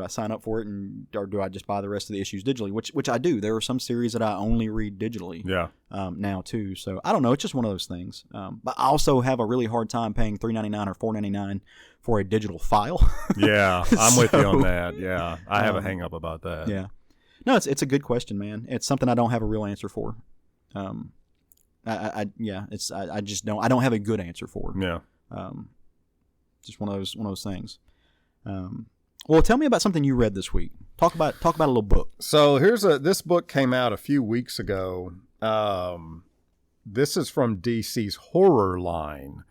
sign up for it or do I just buy the rest of the issues digitally? Which I do. There are some series that I only read digitally. Yeah. Now too. So I don't know. It's just one of those things. But I also have a really hard time paying $3.99 or $4.99 for a digital file. Yeah, I'm with you on that. Yeah, I have a hang up about that. Yeah. No, it's a good question, man. It's something I don't have a real answer for. I just don't. I don't have a good answer for. Yeah. Just one of those things. Well, tell me about something you read this week. Talk about a little book. So this book came out a few weeks ago. This is from DC's horror line,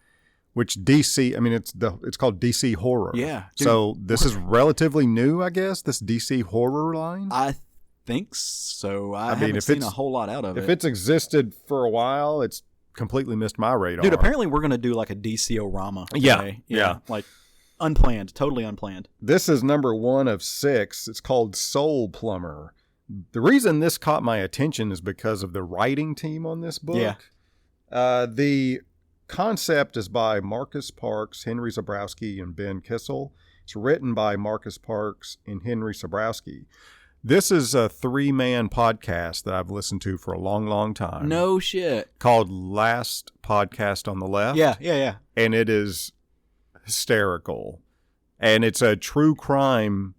which DC, I mean, it's called DC Horror. Yeah. Dude, so this is relatively new, I guess. This DC Horror line. I think so. I haven't seen a whole lot out of it. If it's existed for a while, it's completely missed my radar. Dude, apparently we're gonna do like a DC-orama today. Yeah. Like unplanned, totally unplanned. This is number 1 of 6. It's called Soul Plumber. The reason this caught my attention is because of the writing team on this book. Yeah. The concept is by Marcus Parks, Henry Zabrowski, and Ben Kissel. It's written by Marcus Parks and Henry Zabrowski. This is a 3-man podcast that I've listened to for a long, long time. No shit. Called Last Podcast on the Left. Yeah. And it is hysterical. And it's a true crime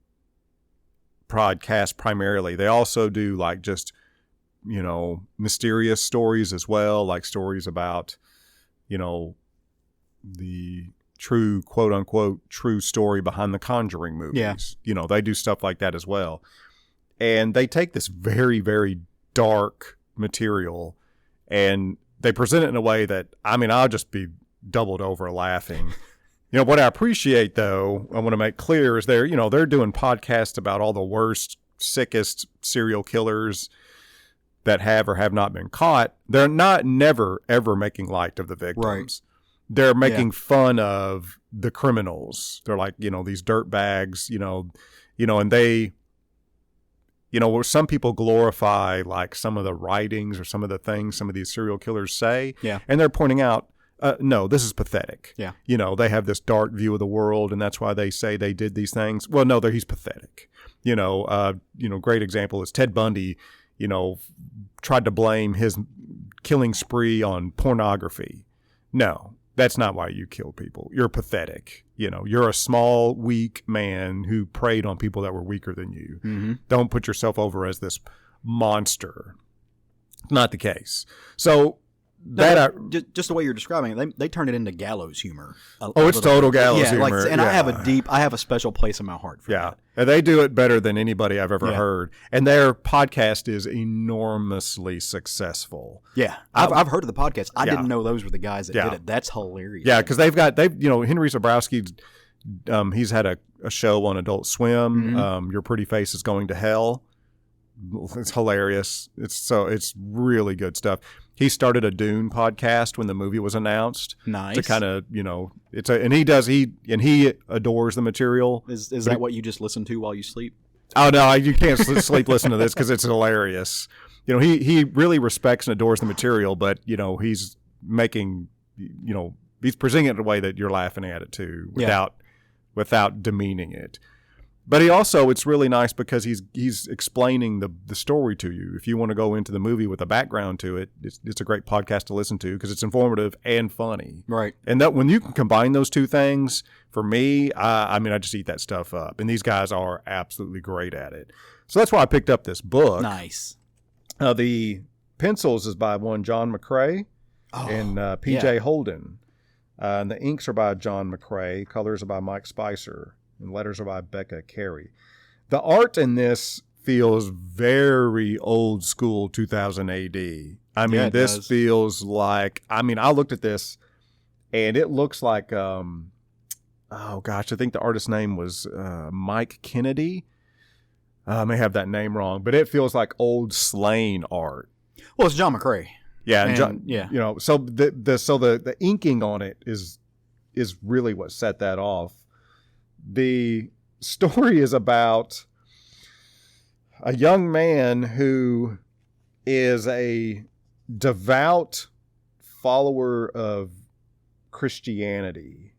podcast primarily. They also do like just, mysterious stories as well, like stories about, the true, quote unquote, true story behind the Conjuring movies. Yeah. They do stuff like that as well. And they take this very, very dark material and they present it in a way that, I'll just be doubled over laughing. What I appreciate, though, I want to make clear is they're doing podcasts about all the worst, sickest serial killers that have or have not been caught. They're never, ever making light of the victims. Right. They're making fun of the criminals. They're like, these dirt bags, and they, where some people glorify like some of the writings or some of the things some of these serial killers say. Yeah. And they're pointing out, no, this is pathetic. Yeah. They have this dark view of the world and that's why they say they did these things. Well, no, he's pathetic. Great example is Ted Bundy, tried to blame his killing spree on pornography. No, that's not why you kill people. You're pathetic. You're a small, weak man who preyed on people that were weaker than you. Mm-hmm. Don't put yourself over as this monster. Not the case. So just the way you're describing it, they turn it into gallows humor. It's total gallows humor. And I have a special place in my heart for that. And they do it better than anybody I've ever heard. And their podcast is enormously successful. Yeah. I've heard of the podcast. I didn't know those were the guys that did it. That's hilarious. Yeah, because they've Henry Zabrowski, he's had a show on Adult Swim. Mm-hmm. Your Pretty Face is Going to Hell. It's hilarious. It's really good stuff. He started a Dune podcast when the movie was announced. Nice. To kind of, he adores the material. Is that what you just listen to while you sleep? Oh no, you can't sleep listen to this because it's hilarious. He really respects and adores the material, but he's making, he's presenting it in a way that you're laughing at it too, without demeaning it. But it's really nice because he's explaining the story to you. If you want to go into the movie with a background to it, it's a great podcast to listen to because it's informative and funny. Right. And that when you can combine those two things, for me, I just eat that stuff up. And these guys are absolutely great at it. So that's why I picked up this book. Nice. The pencils is by one John McCrae and P.J. Holden. And the inks are by John McCrae. Colors are by Mike Spicer. And letters are by Becca Carey. The art in this feels very old school 2000 AD. This does. Feels like, I looked at this and it looks like, I think the artist's name was Mike Kennedy. I may have that name wrong, but it feels like old Slain art. Well, it's John McCrae. Yeah. And John, so the inking on it is really what set that off. The story is about a young man who is a devout follower of Christianity.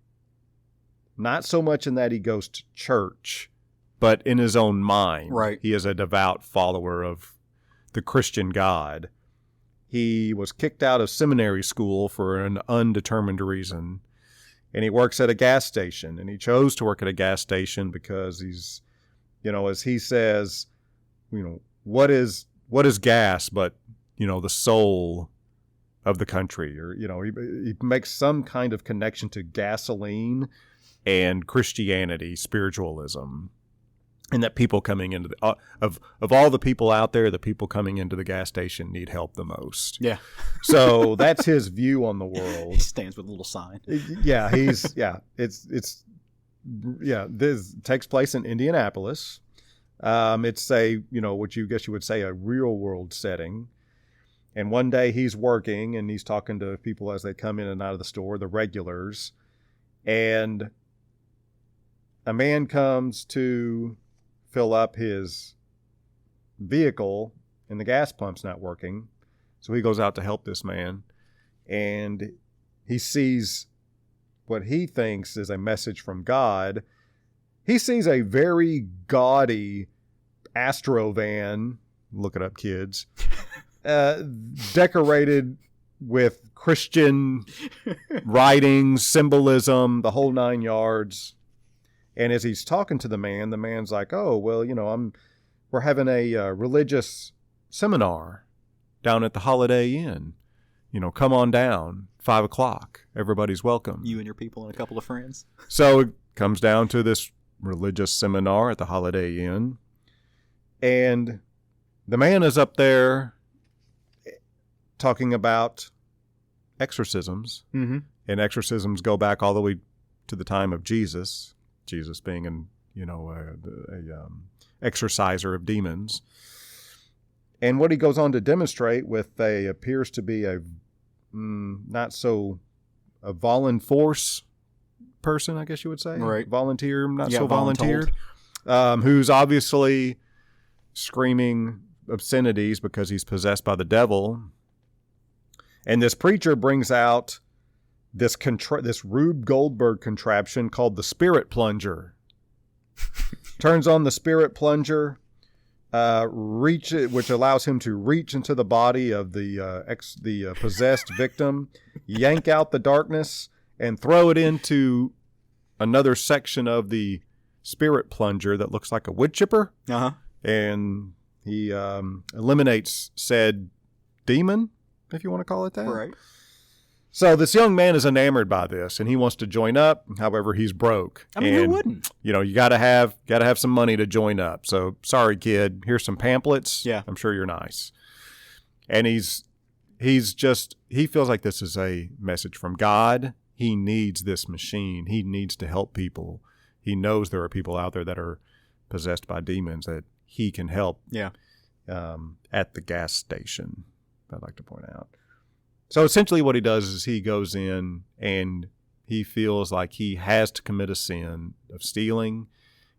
Not so much in that he goes to church, but in his own mind. Right. He is a devout follower of the Christian God. He was kicked out of seminary school for an undetermined reason. And he works at a gas station. And he chose to work at a gas station because he's, as he says, what is gas but, the soul of the country? Or, he makes some kind of connection to gasoline and Christianity, spiritualism. And that people coming into of all the people out there, the people coming into the gas station need help the most. Yeah. So that's his view on the world. He stands with a little sign. This takes place in Indianapolis. It's what you guess you would say a real world setting. And one day he's working and he's talking to people as they come in and out of the store, the regulars. And a man comes to fill up his vehicle and the gas pump's not working. So he goes out to help this man and he sees what he thinks is a message from God. He sees a very gaudy Astro van, look it up kids, decorated with Christian writings, symbolism, the whole 9 yards. And as he's talking to the man's like, oh, well, we're having a religious seminar down at the Holiday Inn. Come on down, 5:00. Everybody's welcome. You and your people and a couple of friends. So it comes down to this religious seminar at the Holiday Inn. And the man is up there talking about exorcisms. Mm-hmm. And exorcisms go back all the way to the time of Jesus. Jesus being a exorciser of demons. And what he goes on to demonstrate with appears to be a volunforce person, I guess you would say. Right. Volunteer, not Yeah, so volunteered. Who's obviously screaming obscenities because he's possessed by the devil. And this preacher brings out this Rube Goldberg contraption called the Spirit Plunger. Turns on the Spirit Plunger, which allows him to reach into the body of the possessed victim, yank out the darkness, and throw it into another section of the Spirit Plunger that looks like a wood chipper. Uh-huh. And he eliminates said demon, if you want to call it that. Right. So this young man is enamored by this, and he wants to join up. However, he's broke. I mean, who wouldn't? You gotta have some money to join up. So sorry, kid. Here's some pamphlets. Yeah, I'm sure you're nice. And he feels like this is a message from God. He needs this machine. He needs to help people. He knows there are people out there that are possessed by demons that he can help. Yeah. At the gas station, I'd like to point out. So essentially what he does is he goes in and he feels like he has to commit a sin of stealing,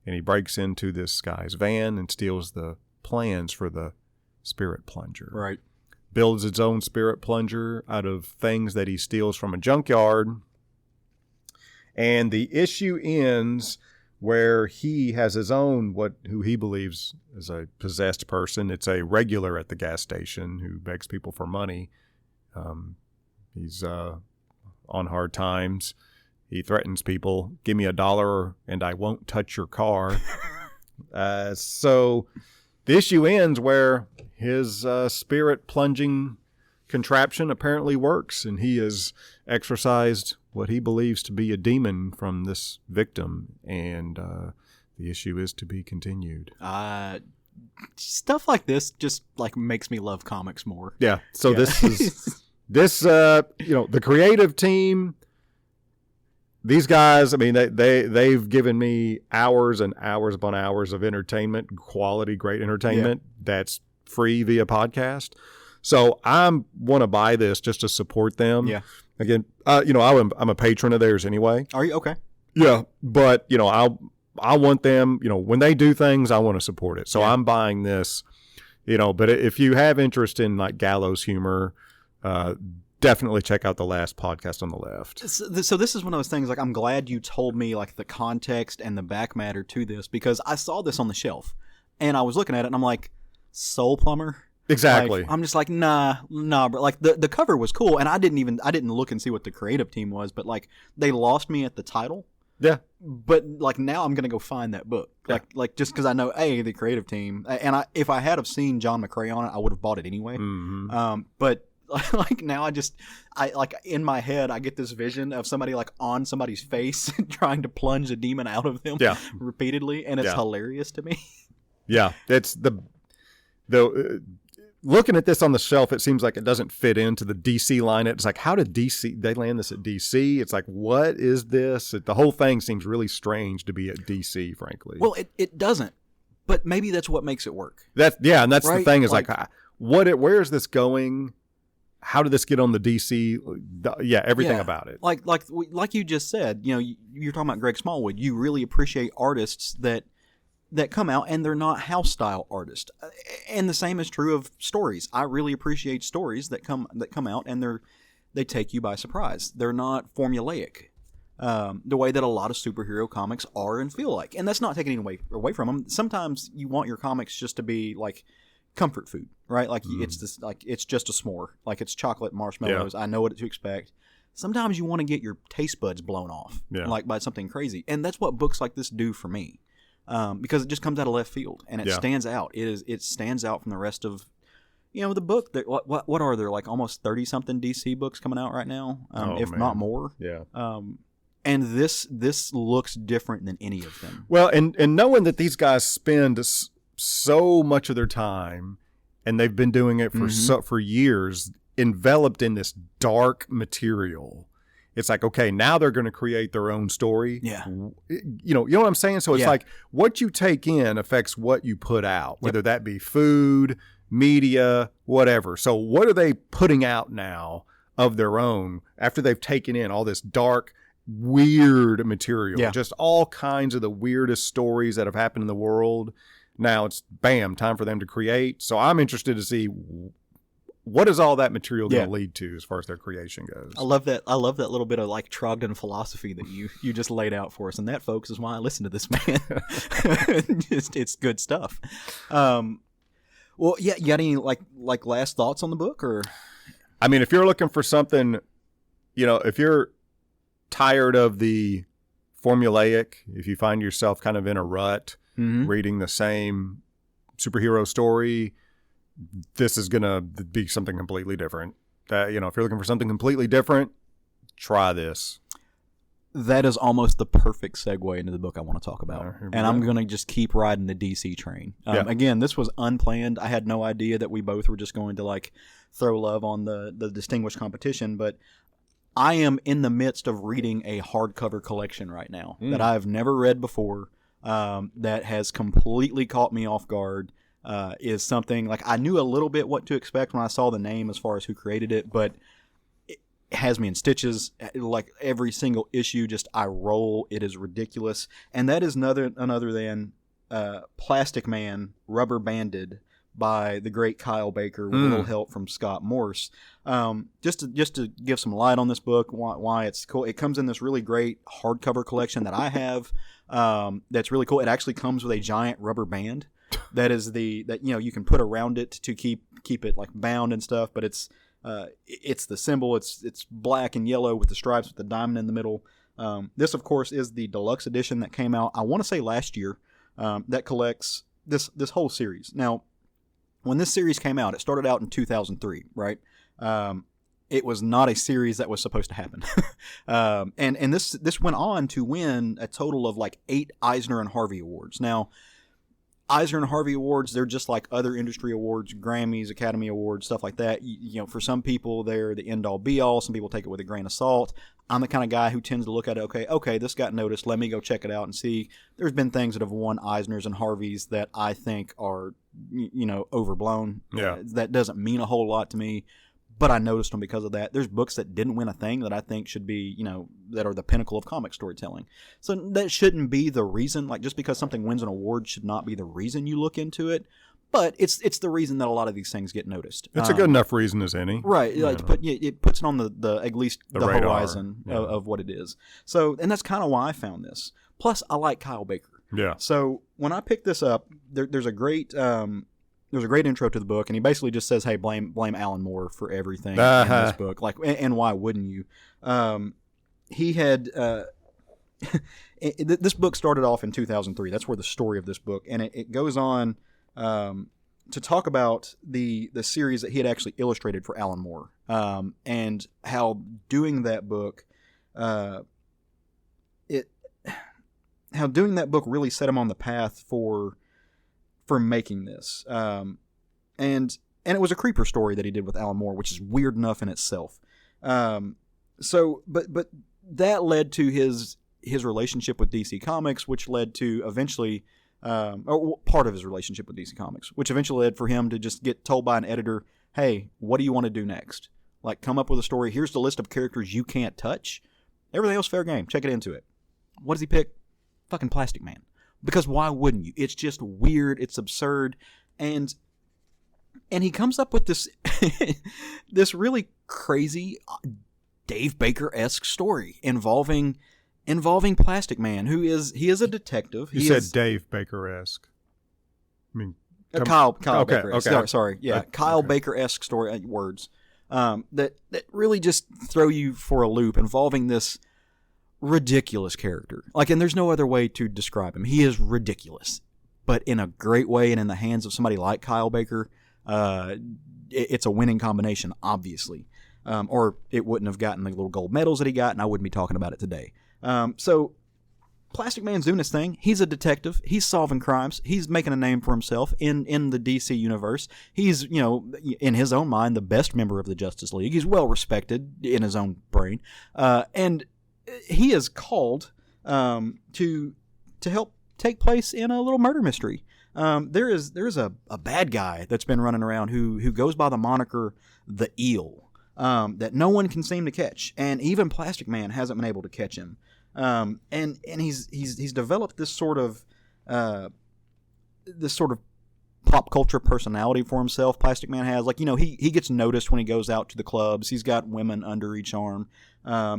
and he breaks into this guy's van and steals the plans for the Spirit Plunger. Right. Builds his own Spirit Plunger out of things that he steals from a junkyard. And the issue ends where he has his own, who he believes is a possessed person. It's a regular at the gas station who begs people for money. He's on hard times. He threatens people, give me $1 and I won't touch your car. So the issue ends where his spirit plunging contraption apparently works, and he has exorcised what he believes to be a demon from this victim, and the issue is to be continued. Stuff like this just makes me love comics more. Yeah. So this is the creative team. These guys, I mean, they've given me hours and hours upon hours of entertainment, quality, great entertainment that's free via podcast. So I want to buy this just to support them. Yeah. Again, I'm a patron of theirs anyway. Are you? Okay. Yeah, but I want them. When they do things, I want to support it. So I'm buying this. But if you have interest in like gallows humor, definitely check out the last podcast on the left. So this is one of those things, like, I'm glad you told me, like, the context and the back matter to this, because I saw this on the shelf and I was looking at it and I'm like, Soul Plumber? Exactly. Like, I'm just like, nah, but like the cover was cool, and I didn't look and see what the creative team was, but like they lost me at the title. Yeah. But like now I'm gonna go find that book, like just because I know the creative team, and if I had have seen John McCrae on it, I would have bought it anyway. Mm-hmm. But like now I like in my head I get this vision of somebody like on somebody's face trying to plunge a demon out of them repeatedly, and it's hilarious to me. Yeah, it's looking at this on the shelf, it seems like it doesn't fit into the DC line. It's like, how did they land this at DC? It's like, what is this? The whole thing seems really strange to be at DC, frankly. Well, it doesn't, but maybe that's what makes it work. And that's right? The thing is like where is this going? How did this get on the DC? Everything about it. Like you just said, you're talking about Greg Smallwood. You really appreciate artists that come out and they're not house style artists, and the same is true of stories. I really appreciate stories that come out and they take you by surprise. They're not formulaic, the way that a lot of superhero comics are and feel like. And that's not taking anything away from them. Sometimes you want your comics just to be like comfort food, right? Like it's this, like it's just a s'more, like it's chocolate marshmallows. I know what to expect. Sometimes you want to get your taste buds blown off, like by something crazy, and that's what books like this do for me. Because it just comes out of left field and it stands out. It stands out from the rest of, the book. What are there, like almost 30-something DC books coming out right now, if not more. Yeah. And this looks different than any of them. Well, and knowing that these guys spend so much of their time, and they've been doing it for years, enveloped in this dark material. It's like, okay, now they're going to create their own story. Yeah. You know what I'm saying? So it's like what you take in affects what you put out, whether that be food, media, whatever. So what are they putting out now of their own after they've taken in all this dark, weird material? Yeah. Just all kinds of the weirdest stories that have happened in the world. Now it's, time for them to create. So I'm interested to see what is all that material going to lead to as far as their creation goes? I love that little bit of like Trogdon philosophy that you just laid out for us, and that, folks, is why I listen to this man. It's good stuff. Well, you got any like last thoughts on the book, or? I mean, if you're looking for something, if you're tired of the formulaic, if you find yourself kind of in a rut, reading the same superhero story, this is going to be something completely different. If you're looking for something completely different, try this. That is almost the perfect segue into the book I want to talk about. And I'm going to just keep riding the DC train. Again, this was unplanned. I had no idea that we both were just going to like throw love on the distinguished competition, but I am in the midst of reading a hardcover collection right now that I've never read before, that has completely caught me off guard. Is something like I knew a little bit what to expect when I saw the name as far as who created it, but it has me in stitches. Like every single issue, just I roll. It is ridiculous, and that is none other than Plastic Man, Rubber Banded by the great Kyle Baker with a little help from Scott Morse. Just to give some light on this book, why it's cool. It comes in this really great hardcover collection that I have. That's really cool. It actually comes with a giant rubber band. That is that you can put around it to keep it like bound and stuff, but it's the symbol. It's black and yellow with the stripes with the diamond in the middle. This, of course, is the deluxe edition that came out, I want to say last year, that collects this whole series. Now, when this series came out, it started out in 2003, right? It was not a series that was supposed to happen. And this went on to win a total of like 8 Eisner and Harvey Awards. Now, Eisner and Harvey Awards, they're just like other industry awards, Grammys, Academy Awards, stuff like that. For some people, they're the end-all, be-all. Some people take it with a grain of salt. I'm the kind of guy who tends to look at it, okay, this got noticed. Let me go check it out and see. There's been things that have won Eisners and Harveys that I think are, overblown. Yeah. That doesn't mean a whole lot to me, but I noticed them because of that. There's books that didn't win a thing that I think should be, that are the pinnacle of comic storytelling. So that shouldn't be the reason. Like, just because something wins an award should not be the reason you look into it. but it's the reason that a lot of these things get noticed. It's a good enough reason as any. Right. Like it puts it on the at least the horizon of what it is. So, and that's kind of why I found this. Plus, I like Kyle Baker. Yeah. So when I picked this up, there's a great intro to the book, and he basically just says, "Hey, blame Alan Moore for everything in this book." Like, and why wouldn't you? He had this book started off in 2003. That's where the story of this book, and it goes on to talk about the series that he had actually illustrated for Alan Moore, and how doing that book, really set him on the path for making this. And it was a creeper story that he did with Alan Moore, which is weird enough in itself. So that led to his relationship with DC Comics, which led to eventually, or part of his relationship with DC Comics, which eventually led for him to just get told by an editor, "Hey, what do you want to do next? Like, come up with a story. Here's the list of characters you can't touch. Everything else fair game. Check it into it." What does he pick? Fucking Plastic Man. Because why wouldn't you? It's just weird. It's absurd. And he comes up with this this really crazy Dave Baker-esque story involving Plastic Man, he is a detective. You said Dave Baker-esque. I mean, Kyle Baker-esque. Okay. Sorry. Yeah, Kyle Baker-esque story words that really just throw you for a loop, involving this ridiculous character. Like, and there's no other way to describe him. He is ridiculous, but in a great way, and in the hands of somebody like Kyle Baker, it's a winning combination, obviously. Or it wouldn't have gotten the little gold medals that he got, and I wouldn't be talking about it today. So Plastic Man's doing his thing. He's a detective. He's solving crimes. He's making a name for himself in the DC universe. He's, in his own mind, the best member of the Justice League. He's well respected in his own brain. And he is called to help take place in a little murder mystery. There is a bad guy that's been running around who goes by the moniker the Eel, that no one can seem to catch, and even Plastic Man hasn't been able to catch him. And he's developed this sort of pop culture personality for himself. Plastic Man has, like, he gets noticed when he goes out to the clubs. He's got women under each arm.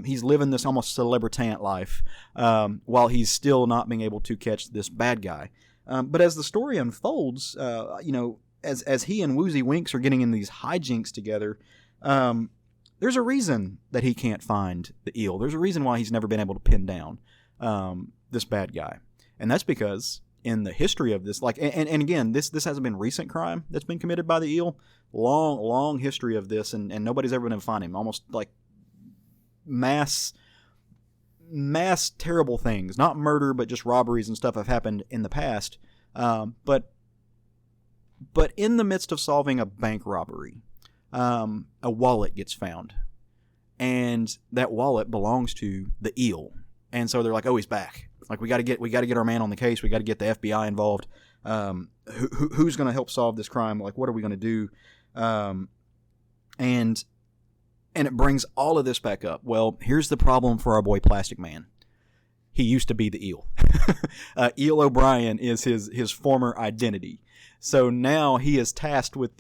He's living this almost celebritant life, while he's still not being able to catch this bad guy. But as the story unfolds, as he and Woozy Winks are getting in these hijinks together, there's a reason that he can't find the Eel. There's a reason why he's never been able to pin down this bad guy. And that's because in the history of this, like, and again, this hasn't been recent crime that's been committed by the Eel. Long history of this, and nobody's ever been able to find him. Almost like mass terrible things, not murder, but just robberies and stuff have happened in the past. But in the midst of solving a bank robbery, a wallet gets found, and that wallet belongs to the Eel. And so they're like, "Oh, he's back. Like, we got to get our man on the case. We got to get the FBI involved. Who's going to help solve this crime? Like, what are we going to do?" And it brings all of this back up. Well, here's the problem for our boy Plastic Man. He used to be the Eel. Eel O'Brien is his former identity. So now he is tasked with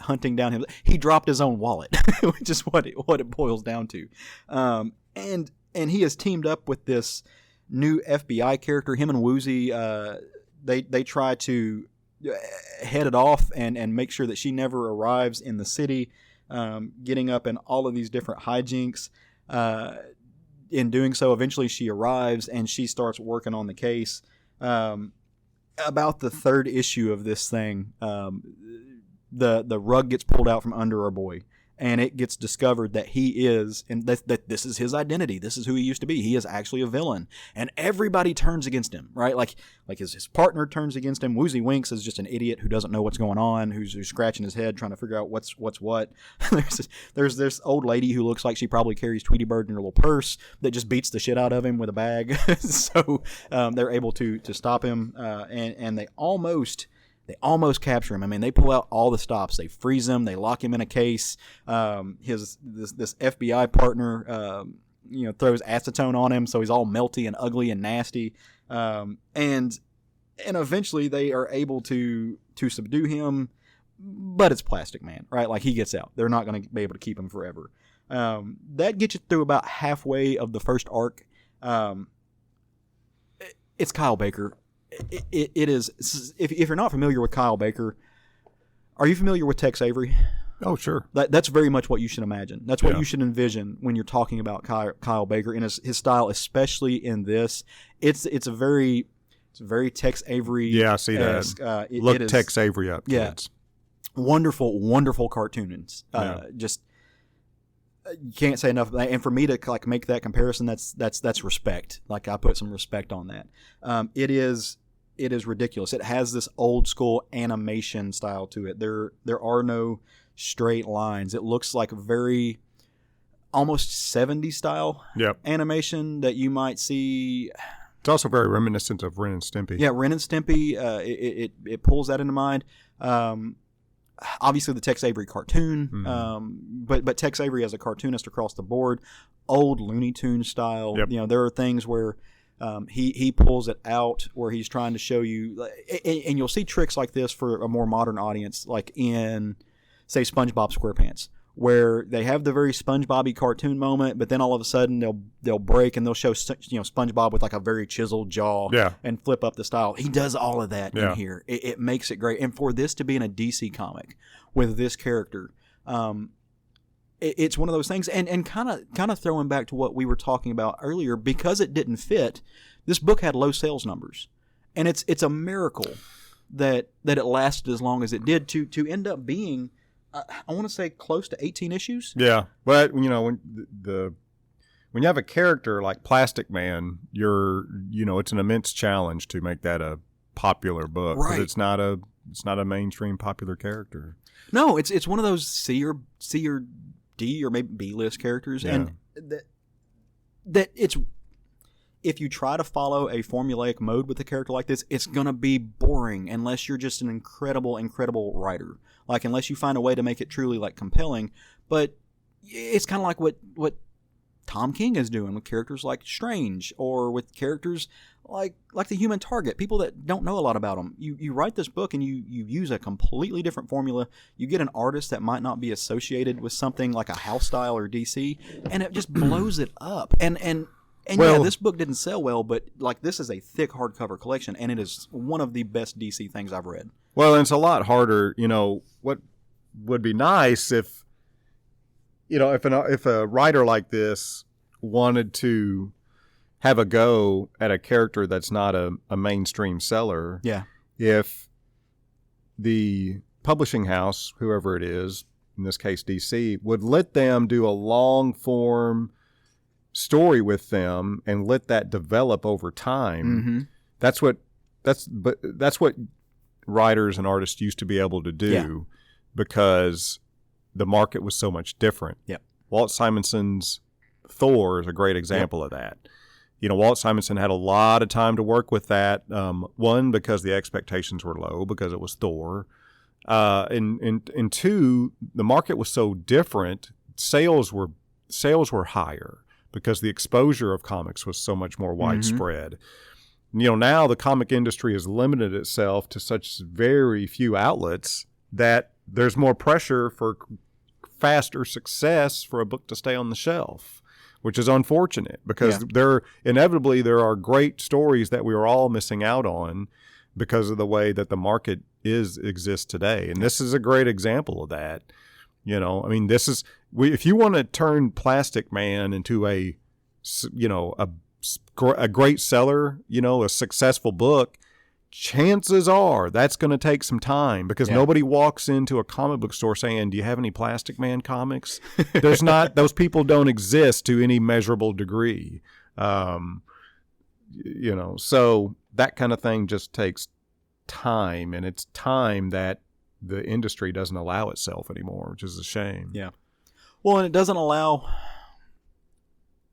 hunting down him. He dropped his own wallet, which is what it boils down to. And he has teamed up with this new FBI character. Him and Woozy, they try to head it off and make sure that she never arrives in the city, getting up in all of these different hijinks. In doing so, eventually she arrives and she starts working on the case. About the third issue of this thing, the rug gets pulled out from under our boy, and it gets discovered that he is, and that this is his identity. This is who he used to be. He is actually a villain, and everybody turns against hhim, right? Like his partner turns against him. Woozy Winks is just an idiot who doesn't know what's going on, who's scratching his head trying to figure out what's what. There's this old lady who looks like she probably carries Tweety Bird in her little purse that just beats the shit out of him with a bag. So they're able to stop him, and they almost capture him. I mean, they pull out all the stops. They freeze him. They lock him in a case. This FBI partner, throws acetone on him, so he's all melty and ugly and nasty. And and eventually they are able to subdue him, but it's Plastic Man, right? Like, he gets out. They're not going to be able to keep him forever. That gets you through about halfway of the first arc. It's Kyle Baker. It is. If you're not familiar with Kyle Baker, are you familiar with Tex Avery? Oh, sure. That's very much what you should imagine. That's what you should envision when you're talking about Kyle Baker and his style, especially in this. It's a very Tex Avery. Yeah, I see that. Look Tex Avery up, kids. Yeah, wonderful cartoons. Just you can't say enough. And for me to like make that comparison, that's respect. Like, I put some respect on that. It is ridiculous. It has this old school animation style to it. There are no straight lines. It looks like very almost 70s style animation that you might see. It's also very reminiscent of Ren and Stimpy. Yeah, Ren and Stimpy. It pulls that into mind. Obviously the Tex Avery cartoon, but Tex Avery as a cartoonist across the board, old Looney Tunes style. You know, there are things where he pulls it out where he's trying to show you, and you'll see tricks like this for a more modern audience, like in, say, SpongeBob SquarePants, where they have the very SpongeBob-y cartoon moment, but then all of a sudden they'll break and they'll show SpongeBob with like a very chiseled jaw and flip up the style. He does all of that in here. It makes it great. And for this to be in a DC comic with this character, it's one of those things. And kind of throwing back to what we were talking about earlier, because it didn't fit, this book had low sales numbers, and it's a miracle that it lasted as long as it did to end up being. I want to say close to 18 issues. Yeah, but when you have a character like Plastic Man, it's an immense challenge to make that a popular book, because it's not a mainstream popular character. No, it's one of those C or D or maybe B list characters, and that it's. If you try to follow a formulaic mode with a character like this, it's going to be boring unless you're just an incredible writer. Like, unless you find a way to make it truly, like, compelling. But it's kind of like what Tom King is doing with characters like Strange, or with characters like the Human Target, people that don't know a lot about them. You write this book and you use a completely different formula. You get an artist that might not be associated with something like a House style or DC, and it just blows it up. And this book didn't sell well, but like, this is a thick hardcover collection, and it is one of the best DC things I've read. Well, and it's a lot harder. What would be nice if a writer like this wanted to have a go at a character that's not a mainstream seller. Yeah. If the publishing house, whoever it is, in this case DC, would let them do a long form story with them and let that develop over time. That's what writers and artists used to be able to do, because the market was so much different. Walt Simonson's Thor is a great example of that. Walt Simonson had a lot of time to work with that. One, because the expectations were low because it was Thor, and two, the market was so different. Sales were higher, because the exposure of comics was so much more widespread. Now the comic industry has limited itself to such very few outlets that there's more pressure for faster success for a book to stay on the shelf, which is unfortunate, because there are great stories that we are all missing out on because of the way that the market exists today. And this is a great example of that. If you want to turn Plastic Man into a great seller, a successful book, chances are that's going to take some time, because nobody walks into a comic book store saying, "Do you have any Plastic Man comics?" There's not; those people don't exist to any measurable degree. So that kind of thing just takes time, and it's time that the industry doesn't allow itself anymore, which is a shame. Yeah. Well, and it doesn't allow,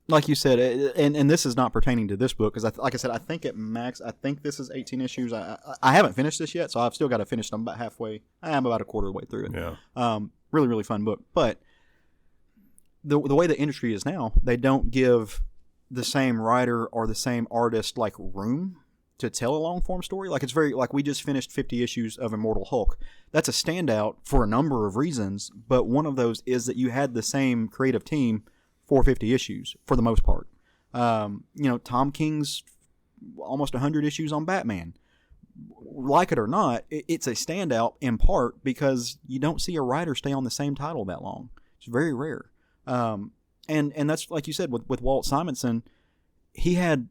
like you said, and this is not pertaining to this book, because like I said, I think I think this is 18 issues. I haven't finished this yet, so I've still got to finish. I'm about halfway. I am about a quarter of the way through it. Yeah. Really, really fun book. But the way the industry is now, they don't give the same writer or the same artist like room tell a long form story. Like it's very like we just finished 50 issues of Immortal Hulk. That's a standout for a number of reasons, but one of those is that you had the same creative team for 50 issues for the most part. Tom King's almost 100 issues on Batman. Like it or not, it's a standout in part because you don't see a writer stay on the same title that long. It's very rare. And that's like you said with Walt Simonson, he had,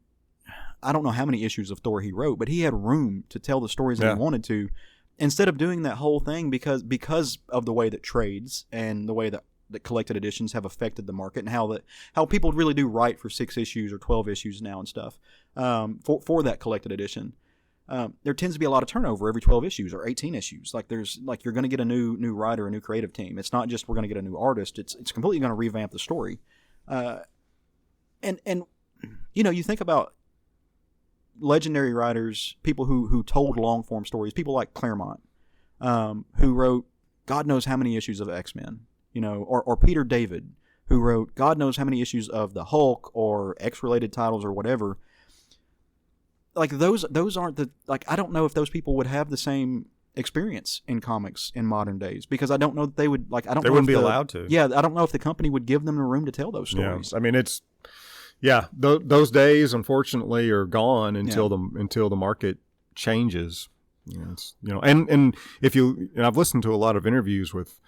I don't know how many issues of Thor he wrote, but he had room to tell the stories that he wanted to, instead of doing that whole thing because of the way that trades and the way that collected editions have affected the market and how people really do write for 6 issues or 12 issues now and stuff for that collected edition. There tends to be a lot of turnover every 12 issues or 18 issues. Like you're going to get a new writer, a new creative team. It's not just we're going to get a new artist. It's completely going to revamp the story. And you think about legendary writers, people who told long form stories, people like Claremont, who wrote God knows how many issues of X-Men, or Peter David, who wrote God knows how many issues of the Hulk or X-related titles or whatever. Like those aren't I don't know if those people would have the same experience in comics in modern days because I don't know that they would they wouldn't be allowed to. Yeah, I don't know if the company would give them the room to tell those stories. Yeah. I mean, those days unfortunately are gone until the market changes. And I've listened to a lot of interviews with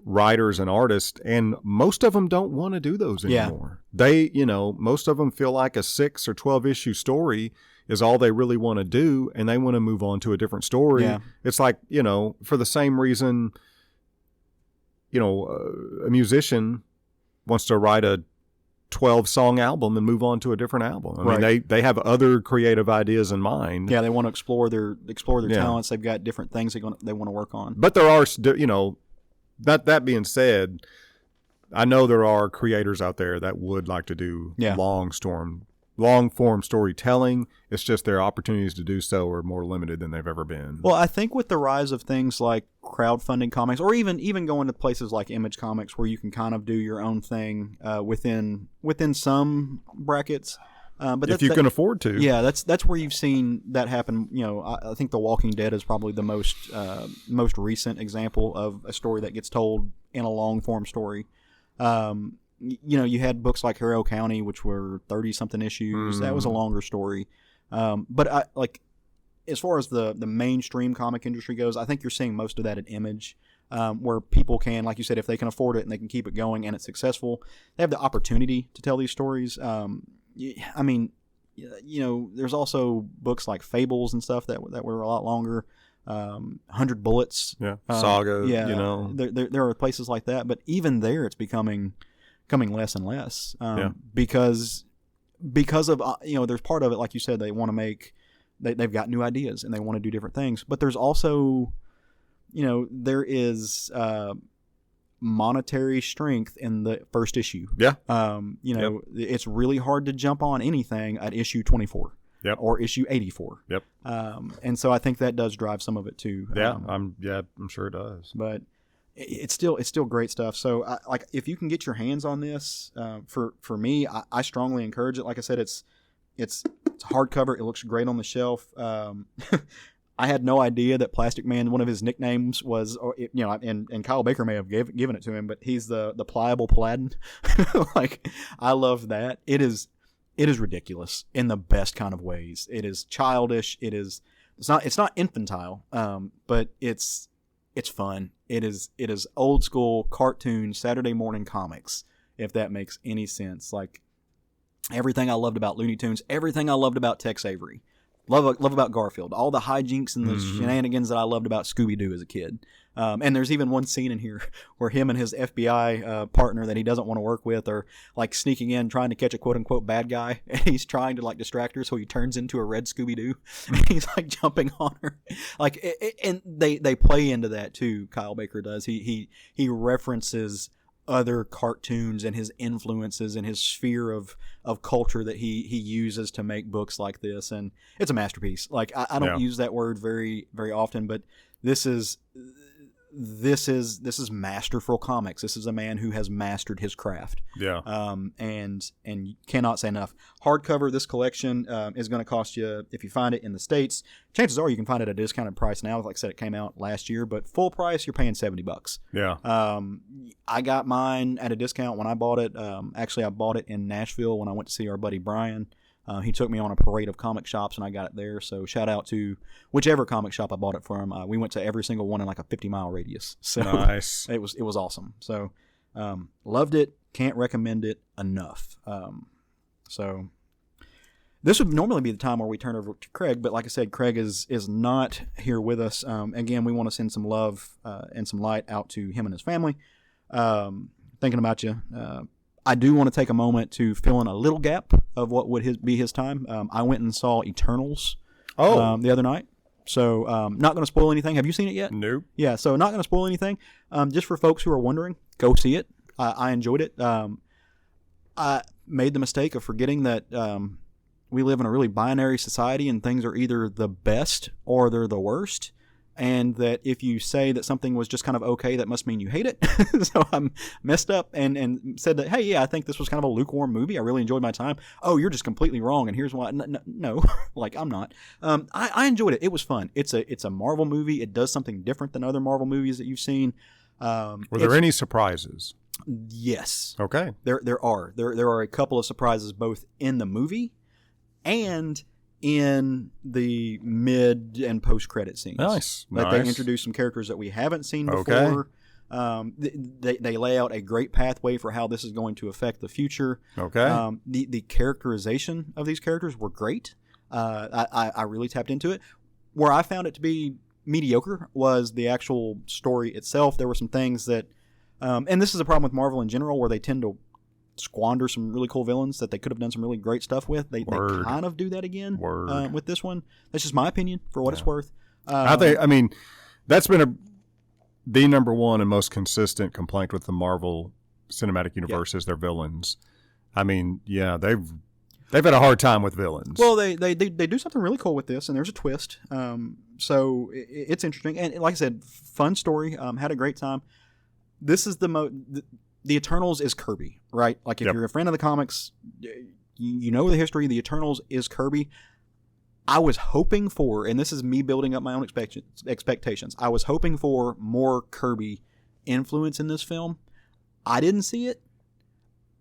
writers and artists, and most of them don't want to do those anymore. They, most of them feel like a 6 or 12 issue story is all they really want to do, and they want to move on to a different story. Yeah. It's like, for the same reason, a musician wants to write a 12-song album and move on to a different album. I mean, they have other creative ideas in mind. Yeah, they want to explore their talents. They've got different things they want to work on. But there are, that being said, I know there are creators out there that would like to do long form storytelling. It's just their opportunities to do so are more limited than they've ever been. Well, I think with the rise of things like crowdfunding comics, or even going to places like Image Comics, where you can kind of do your own thing within some brackets. But if you can afford to, that's where you've seen that happen. I think The Walking Dead is probably the most recent example of a story that gets told in a long form story. You had books like Harrow County, which were 30-something issues. Mm. That was a longer story. But as far as the mainstream comic industry goes, I think you're seeing most of that at Image, where people can, like you said, if they can afford it and they can keep it going and it's successful, they have the opportunity to tell these stories. I mean, there's also books like Fables and stuff that were a lot longer. 100 Bullets. Yeah, Saga. There are places like that, but even there, it's becoming less and less because of there's part of it, like you said, they want to make they've got new ideas and they want to do different things, but there's also there is monetary strength in the first issue. It's really hard to jump on anything at issue 24 or issue 84. And so I think that does drive some of it too. I'm sure it does, but it's still great stuff. So if you can get your hands on this, for me, I strongly encourage it. Like I said, it's hardcover. It looks great on the shelf. I had no idea that Plastic Man, one of his nicknames was, and Kyle Baker may have given it to him, but he's the pliable Paladin. I love that. It is ridiculous in the best kind of ways. It is childish. It's not infantile, but it's fun. It is old school cartoon Saturday morning comics, if that makes any sense. Like everything I loved about Looney Tunes, everything I loved about Tex Avery. Love about Garfield, all the hijinks and the shenanigans that I loved about Scooby-Doo as a kid. And there's even one scene in here where him and his FBI partner that he doesn't want to work with are like sneaking in, trying to catch a quote-unquote bad guy. And he's trying to like distract her, so he turns into a red Scooby-Doo. And he's like jumping on her. And they play into that too, Kyle Baker does. He references other cartoons and his influences and his sphere of culture that he uses to make books like this, and it's a masterpiece. Like I don't use that word very, very often, but this is this is masterful comics. This is a man who has mastered his craft. Yeah. And you cannot say enough. Hardcover, this collection is going to cost you, if you find it in the States, chances are you can find it at a discounted price now. Like I said, it came out last year, but full price, you're paying $70. Yeah. I got mine at a discount when I bought it. Actually, I bought it in Nashville when I went to see our buddy Brian. He took me on a parade of comic shops, and I got it there. So shout out to whichever comic shop I bought it from. We went to every single one in like a 50-mile radius. So nice. It was awesome. So loved it. Can't recommend it enough. So this would normally be the time where we turn over to Craig, but like I said, Craig is not here with us. Again, we want to send some love and some light out to him and his family. Thinking about you. I do want to take a moment to fill in a little gap of what would be his time. I went and saw Eternals the other night. So not going to spoil anything. Have you seen it yet? Nope. Yeah, so not going to spoil anything. Just for folks who are wondering, go see it. I enjoyed it. I made the mistake of forgetting that we live in a really binary society and things are either the best or they're the worst. And that if you say that something was just kind of okay, that must mean you hate it. So I messed up and said that, hey, yeah, I think this was kind of a lukewarm movie. I really enjoyed my time. Oh, you're just completely wrong, and here's why. No, like I'm not. I enjoyed it. It was fun. It's a Marvel movie. It does something different than other Marvel movies that you've seen. Were there any surprises? Yes. Okay. There are a couple of surprises both in the movie and in the mid and post credit scenes. Nice. They introduce some characters that we haven't seen before. They lay out a great pathway for how this is going to affect the future. Okay. The characterization of these characters were great. I really tapped into it. Where I found it to be mediocre was the actual story itself. There were some things that, and this is a problem with Marvel in general, where they tend to squander some really cool villains that they could have done some really great stuff with. They kind of do that again with this one. That's just my opinion for what it's worth. I mean, that's been the number one and most consistent complaint with the Marvel Cinematic Universe is their villains. I mean, yeah, they've had a hard time with villains. Well, they do something really cool with this, and there's a twist. So it's interesting, and like I said, fun story. Had a great time. This is the Eternals is Kirby, right? Like if you're a fan of the comics, you know the history. The Eternals is Kirby. I was hoping for, and this is me building up my own expectations. I was hoping for more Kirby influence in this film. I didn't see it.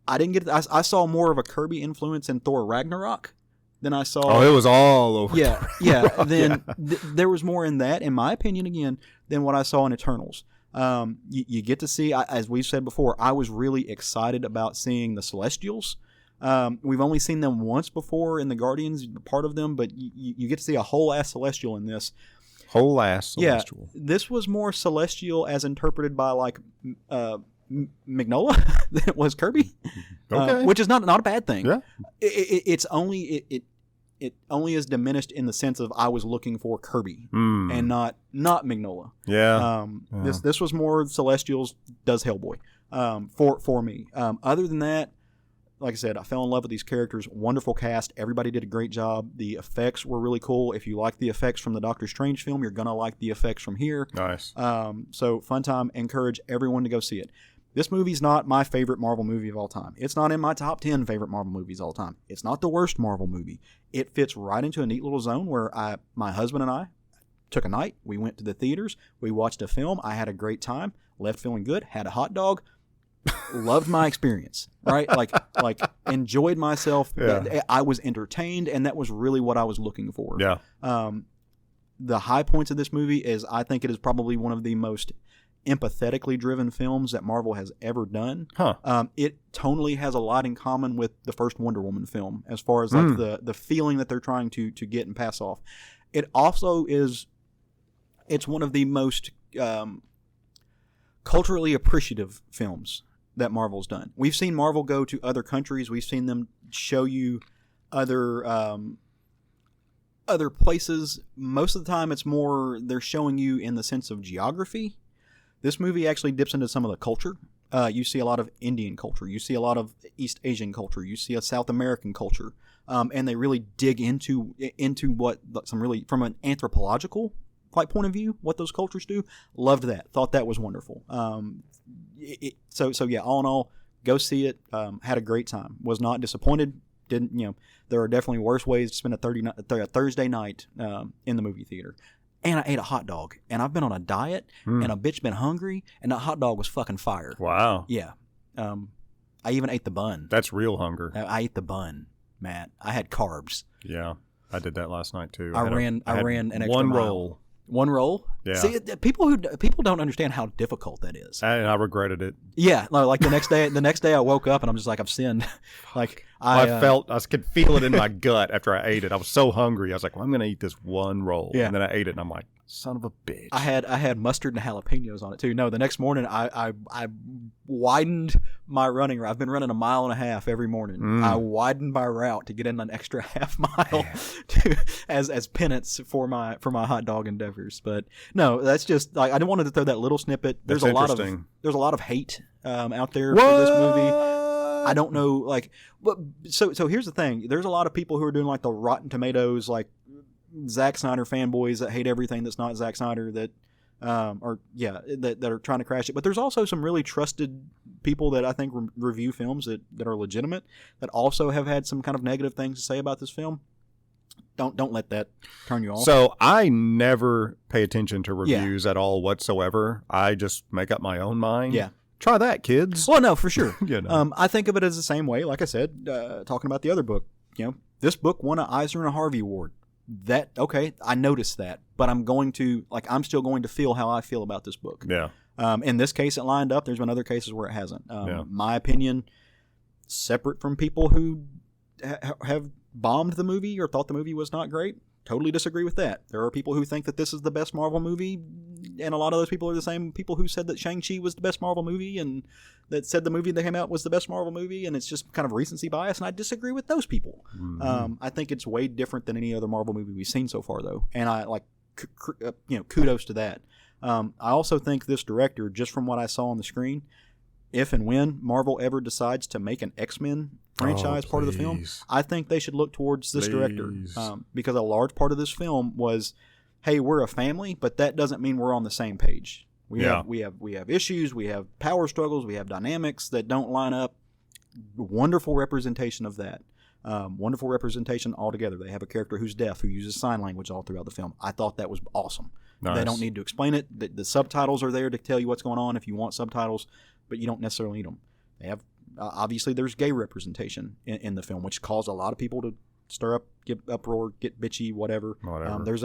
I didn't get it. I saw more of a Kirby influence in Thor Ragnarok than I saw. Oh, it was all over. Yeah. Then there was more in that, in my opinion, again, than what I saw in Eternals. You get to see, as we've said before, I was really excited about seeing the Celestials. We've only seen them once before in the Guardians, part of them, but you get to see a whole ass Celestial in this. Whole ass Celestial. Yeah, this was more Celestial as interpreted by like Mignola than it was Kirby, which is not a bad thing. Yeah, it only is diminished in the sense of I was looking for Kirby and not Mignola. Yeah. This was more Celestials does Hellboy for me. Other than that, like I said, I fell in love with these characters. Wonderful cast. Everybody did a great job. The effects were really cool. If you like the effects from the Doctor Strange film, you're going to like the effects from here. Nice. So fun time. Encourage everyone to go see it. This movie's not my favorite Marvel movie of all time. It's not in my top 10 favorite Marvel movies of all time. It's not the worst Marvel movie. It fits right into a neat little zone where my husband and I took a night. We went to the theaters. We watched a film. I had a great time. Left feeling good. Had a hot dog. Loved my experience, right? Like enjoyed myself. Yeah. I was entertained, and that was really what I was looking for. Yeah. The high points of this movie is I think it is probably one of the most empathetically driven films that Marvel has ever done. It tonally has a lot in common with the first Wonder Woman film as far as like the feeling that they're trying to get and pass off. It also is, it's one of the most culturally appreciative films that Marvel's done. We've seen Marvel go to other countries. We've seen them show you other places. Most of the time it's more they're showing you in the sense of geography. This movie actually dips into some of the culture. You see a lot of Indian culture. You see a lot of East Asian culture. You see a South American culture. And they really dig into what some really, from an anthropological like point of view, what those cultures do. Loved that. Thought that was wonderful. So yeah, all in all, go see it. Had a great time. Was not disappointed. Didn't, there are definitely worse ways to spend a Thursday night in the movie theater. And I ate a hot dog. And I've been on a diet, and a bitch been hungry, and that hot dog was fucking fire. Wow. Yeah. I even ate the bun. That's real hunger. I ate the bun, Matt. I had carbs. Yeah, I did that last night too. I ran an extra one mile. roll. One roll? Yeah. See, people don't understand how difficult that is. And I regretted it. Yeah, like the next day I woke up and I'm just like, I've sinned. Like I could feel it in my gut after I ate it. I was so hungry. I was like, well, I'm going to eat this one roll. Yeah. And then I ate it and I'm like, son of a bitch. I had mustard and jalapenos on it too. No, the next morning I widened my running route. I've been running 1.5 miles every morning. I widened my route to get in an extra half mile as penance for my hot dog endeavors. But no, that's just like, I wanted to throw that little snippet. There's a lot of hate out there for this movie. I don't know, like, but so here's the thing. There's a lot of people who are doing like the Rotten Tomatoes, like Zack Snyder fanboys that hate everything that's not Zack Snyder that are trying to crash it. But there's also some really trusted people that I think review films that are legitimate that also have had some kind of negative things to say about this film. Don't let that turn you off. So I never pay attention to reviews at all whatsoever. I just make up my own mind. Yeah. Try that, kids. Well, no, for sure. know. I think of it as the same way. Like I said, talking about the other book, this book won an Eisner and a Harvey Award. I noticed that, but I'm still going to feel how I feel about this book. Yeah. In this case, it lined up. There's been other cases where it hasn't. My opinion, separate from people who have bombed the movie or thought the movie was not great, totally disagree with that. There are people who think that this is the best Marvel movie, and a lot of those people are the same people who said that Shang-Chi was the best Marvel movie and that said the movie that came out was the best Marvel movie, and it's just kind of recency bias, and I disagree with those people. Mm-hmm. I think it's way different than any other Marvel movie we've seen so far, though, and I kudos to that. I also think this director, just from what I saw on the screen, if and when Marvel ever decides to make an X-Men franchise part of the film, I think they should look towards this director, because a large part of this film was, hey, we're a family, but that doesn't mean we're on the same page. We have issues, we have power struggles, we have dynamics that don't line up. Wonderful representation of that. Wonderful representation altogether. They have a character who's deaf who uses sign language all throughout the film. I thought that was awesome. Nice. They don't need to explain it. The subtitles are there to tell you what's going on if you want subtitles, but you don't necessarily need them. They have obviously there's gay representation in the film, which caused a lot of people to stir up, get uproar, get bitchy, whatever. There's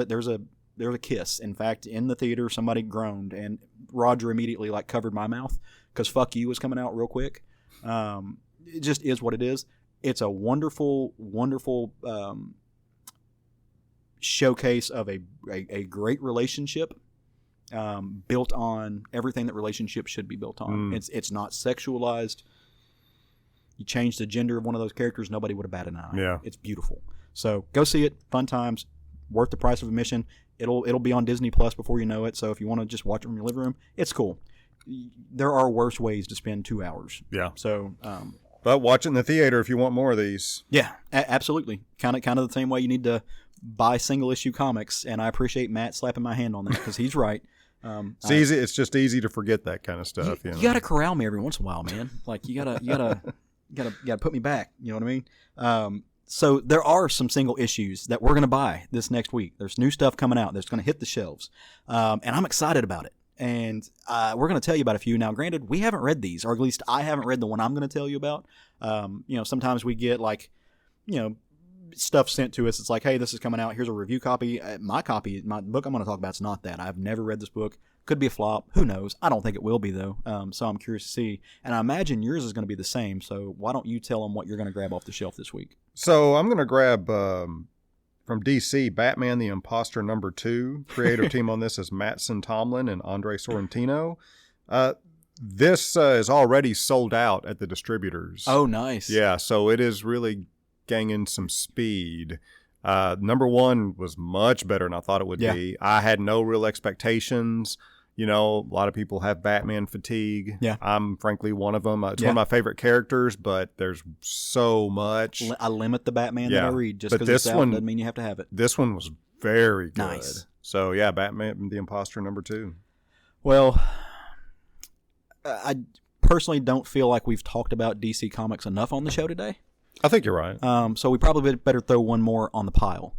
a kiss. In fact, in the theater, somebody groaned, and Roger immediately covered my mouth because "fuck you" was coming out real quick. It just is what it is. It's a wonderful, wonderful showcase of a great relationship built on everything that relationships should be built on. It's not sexualized. You change the gender of one of those characters, nobody would have batted an eye. Yeah. It's beautiful. So go see it. Fun times. Worth the price of admission. It'll be on Disney Plus before you know it. So if you want to just watch it from your living room, it's cool. There are worse ways to spend 2 hours. Yeah. So, but watch it in the theater if you want more of these. Yeah, absolutely. Kind of the same way you need to buy single issue comics, and I appreciate Matt slapping my hand on that because he's right. Easy. It's just easy to forget that kind of stuff. You got to corral me every once in a while, man. Like you gotta put me back. You know what I mean? So there are some single issues that we're going to buy this next week. There's new stuff coming out that's going to hit the shelves, and I'm excited about it. And we're going to tell you about a few. Now, granted, we haven't read these, or at least I haven't read the one I'm going to tell you about. Sometimes we get stuff sent to us. It's like, hey, this is coming out. Here's a review copy. My book I'm going to talk about is not that. I've never read this book. Could be a flop. Who knows? I don't think it will be, though. So I'm curious to see. And I imagine yours is going to be the same. So why don't you tell them what you're going to grab off the shelf this week? So I'm going to grab from DC, Batman the Imposter #2. Creative team on this is Mattson Tomlin and Andre Sorrentino. This is already sold out at the distributors. Oh, nice. Yeah, so it is really gaining some speed. #1 was much better than I thought it would be. I had no real expectations. A lot of people have Batman fatigue. Yeah. I'm frankly one of them. It's one of my favorite characters, but there's so much. I limit the Batman that I read just because it's out doesn't mean you have to have it. This one was very good. Nice. So, yeah, Batman the Imposter #2. Well, I personally don't feel like we've talked about DC Comics enough on the show today. I think you're right. So we probably better throw one more on the pile.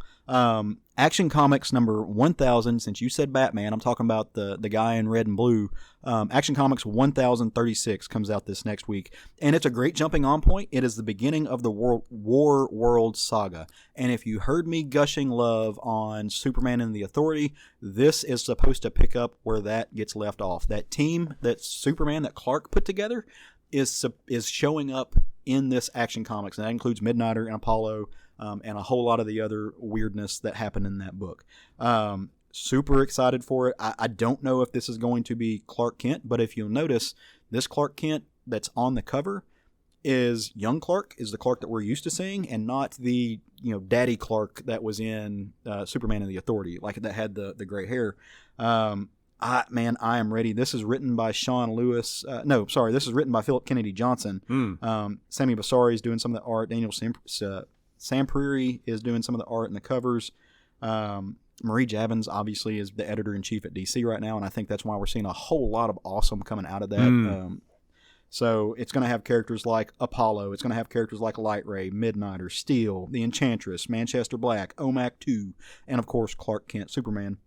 Action Comics number 1000, since you said Batman, I'm talking about the guy in red and blue. Action Comics 1036 comes out this next week, and it's a great jumping on point. It is the beginning of the War World saga, and if you heard me gushing love on Superman and the Authority, this is supposed to pick up where that gets left off. That team that Superman, that Clark put together, is showing up in this Action Comics, and that includes Midnighter and Apollo, and a whole lot of the other weirdness that happened in that book. Super excited for it. I don't know if this is going to be Clark Kent, but if you'll notice, this Clark Kent that's on the cover is young Clark, is the Clark that we're used to seeing, and not the Daddy Clark that was in Superman and the Authority, like that had the gray hair. I am ready. This is written by Sean Lewis. This is written by Philip Kennedy Johnson. Sammy Basari is doing some of the art. Daniel Sampriri is doing some of the art and the covers. Marie Javins obviously is the editor-in-chief at DC right now, and I think that's why we're seeing a whole lot of awesome coming out of that. So it's going to have characters like Apollo. It's going to have characters like Light Ray, Midnighter, Steel, the Enchantress, Manchester Black, OMAC 2, and of course Clark Kent, Superman.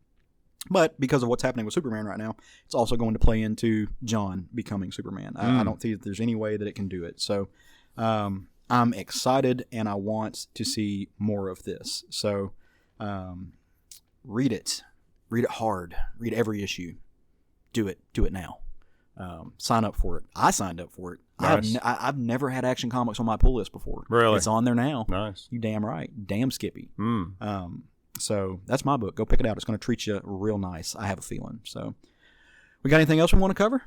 But because of what's happening with Superman right now, it's also going to play into John becoming Superman. I don't think that there's any way that it can do it. So I'm excited, and I want to see more of this. So read it. Read it hard. Read every issue. Do it. Do it now. Sign up for it. I signed up for it. Nice. I've never had Action Comics on my pull list before. Really? It's on there now. Nice. You damn right. Damn Skippy. So that's my book. Go pick it out. It's going to treat you real nice, I have a feeling. So we got anything else we want to cover?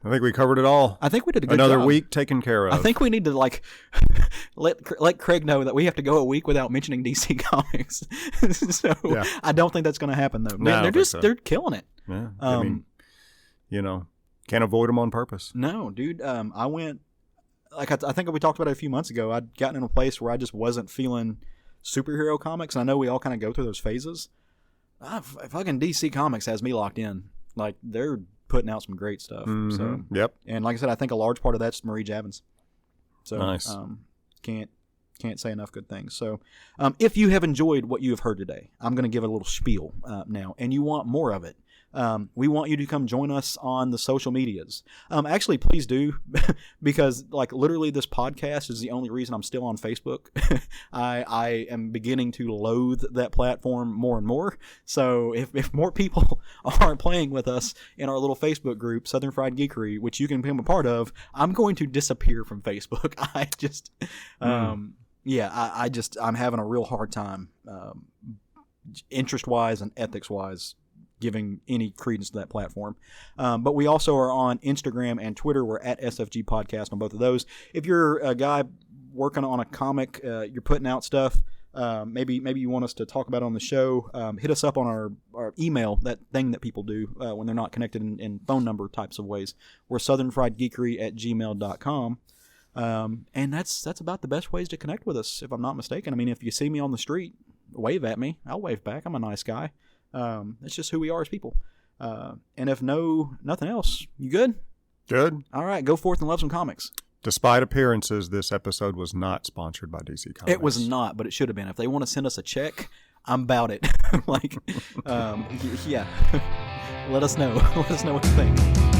I think we covered it all. I think we did a good job. Another week taken care of. I think we need to let Craig know that we have to go a week without mentioning DC Comics. So yeah. I don't think that's going to to though. Man, they're killing it. Yeah. I mean, can't avoid them on purpose. No, dude. I went I think we talked about it a few months ago. I'd gotten in a place where I just wasn't feeling superhero comics, and I know we all kind of go through those phases. Fucking DC Comics has me locked in. Like, they're putting out some great stuff. So yep. And like I said, I think a large part of that's Marie Javins. So nice. Can't say enough good things. So if you have enjoyed what you have heard today, I'm going to give it a little spiel now, and you want more of it. We want you to come join us on the social medias. Actually, please do, because literally this podcast is the only reason I'm still on Facebook. I am beginning to loathe that platform more and more. So if more people aren't playing with us in our little Facebook group, Southern Fried Geekery, which you can become a part of, I'm going to disappear from Facebook. I'm having a real hard time, interest-wise and ethics-wise, giving any credence to that platform. But we also are on Instagram and Twitter. We're at SFG Podcast on both of those. If you're a guy working on a comic, you're putting out stuff, maybe you want us to talk about it on the show, hit us up on our email, that thing that people do when they're not connected in phone number types of ways. We're southernfriedgeekery@gmail.com. And that's about the best ways to connect with us, if I'm not mistaken. I mean, if you see me on the street, wave at me. I'll wave back. I'm a nice guy. That's just who we are as people. And if nothing else, you good? Good. All right, go forth and love some comics. Despite appearances, this episode was not sponsored by DC Comics. It was not, but it should have been. If they want to send us a check, I'm about it. Yeah. Let us know. Let us know what you think.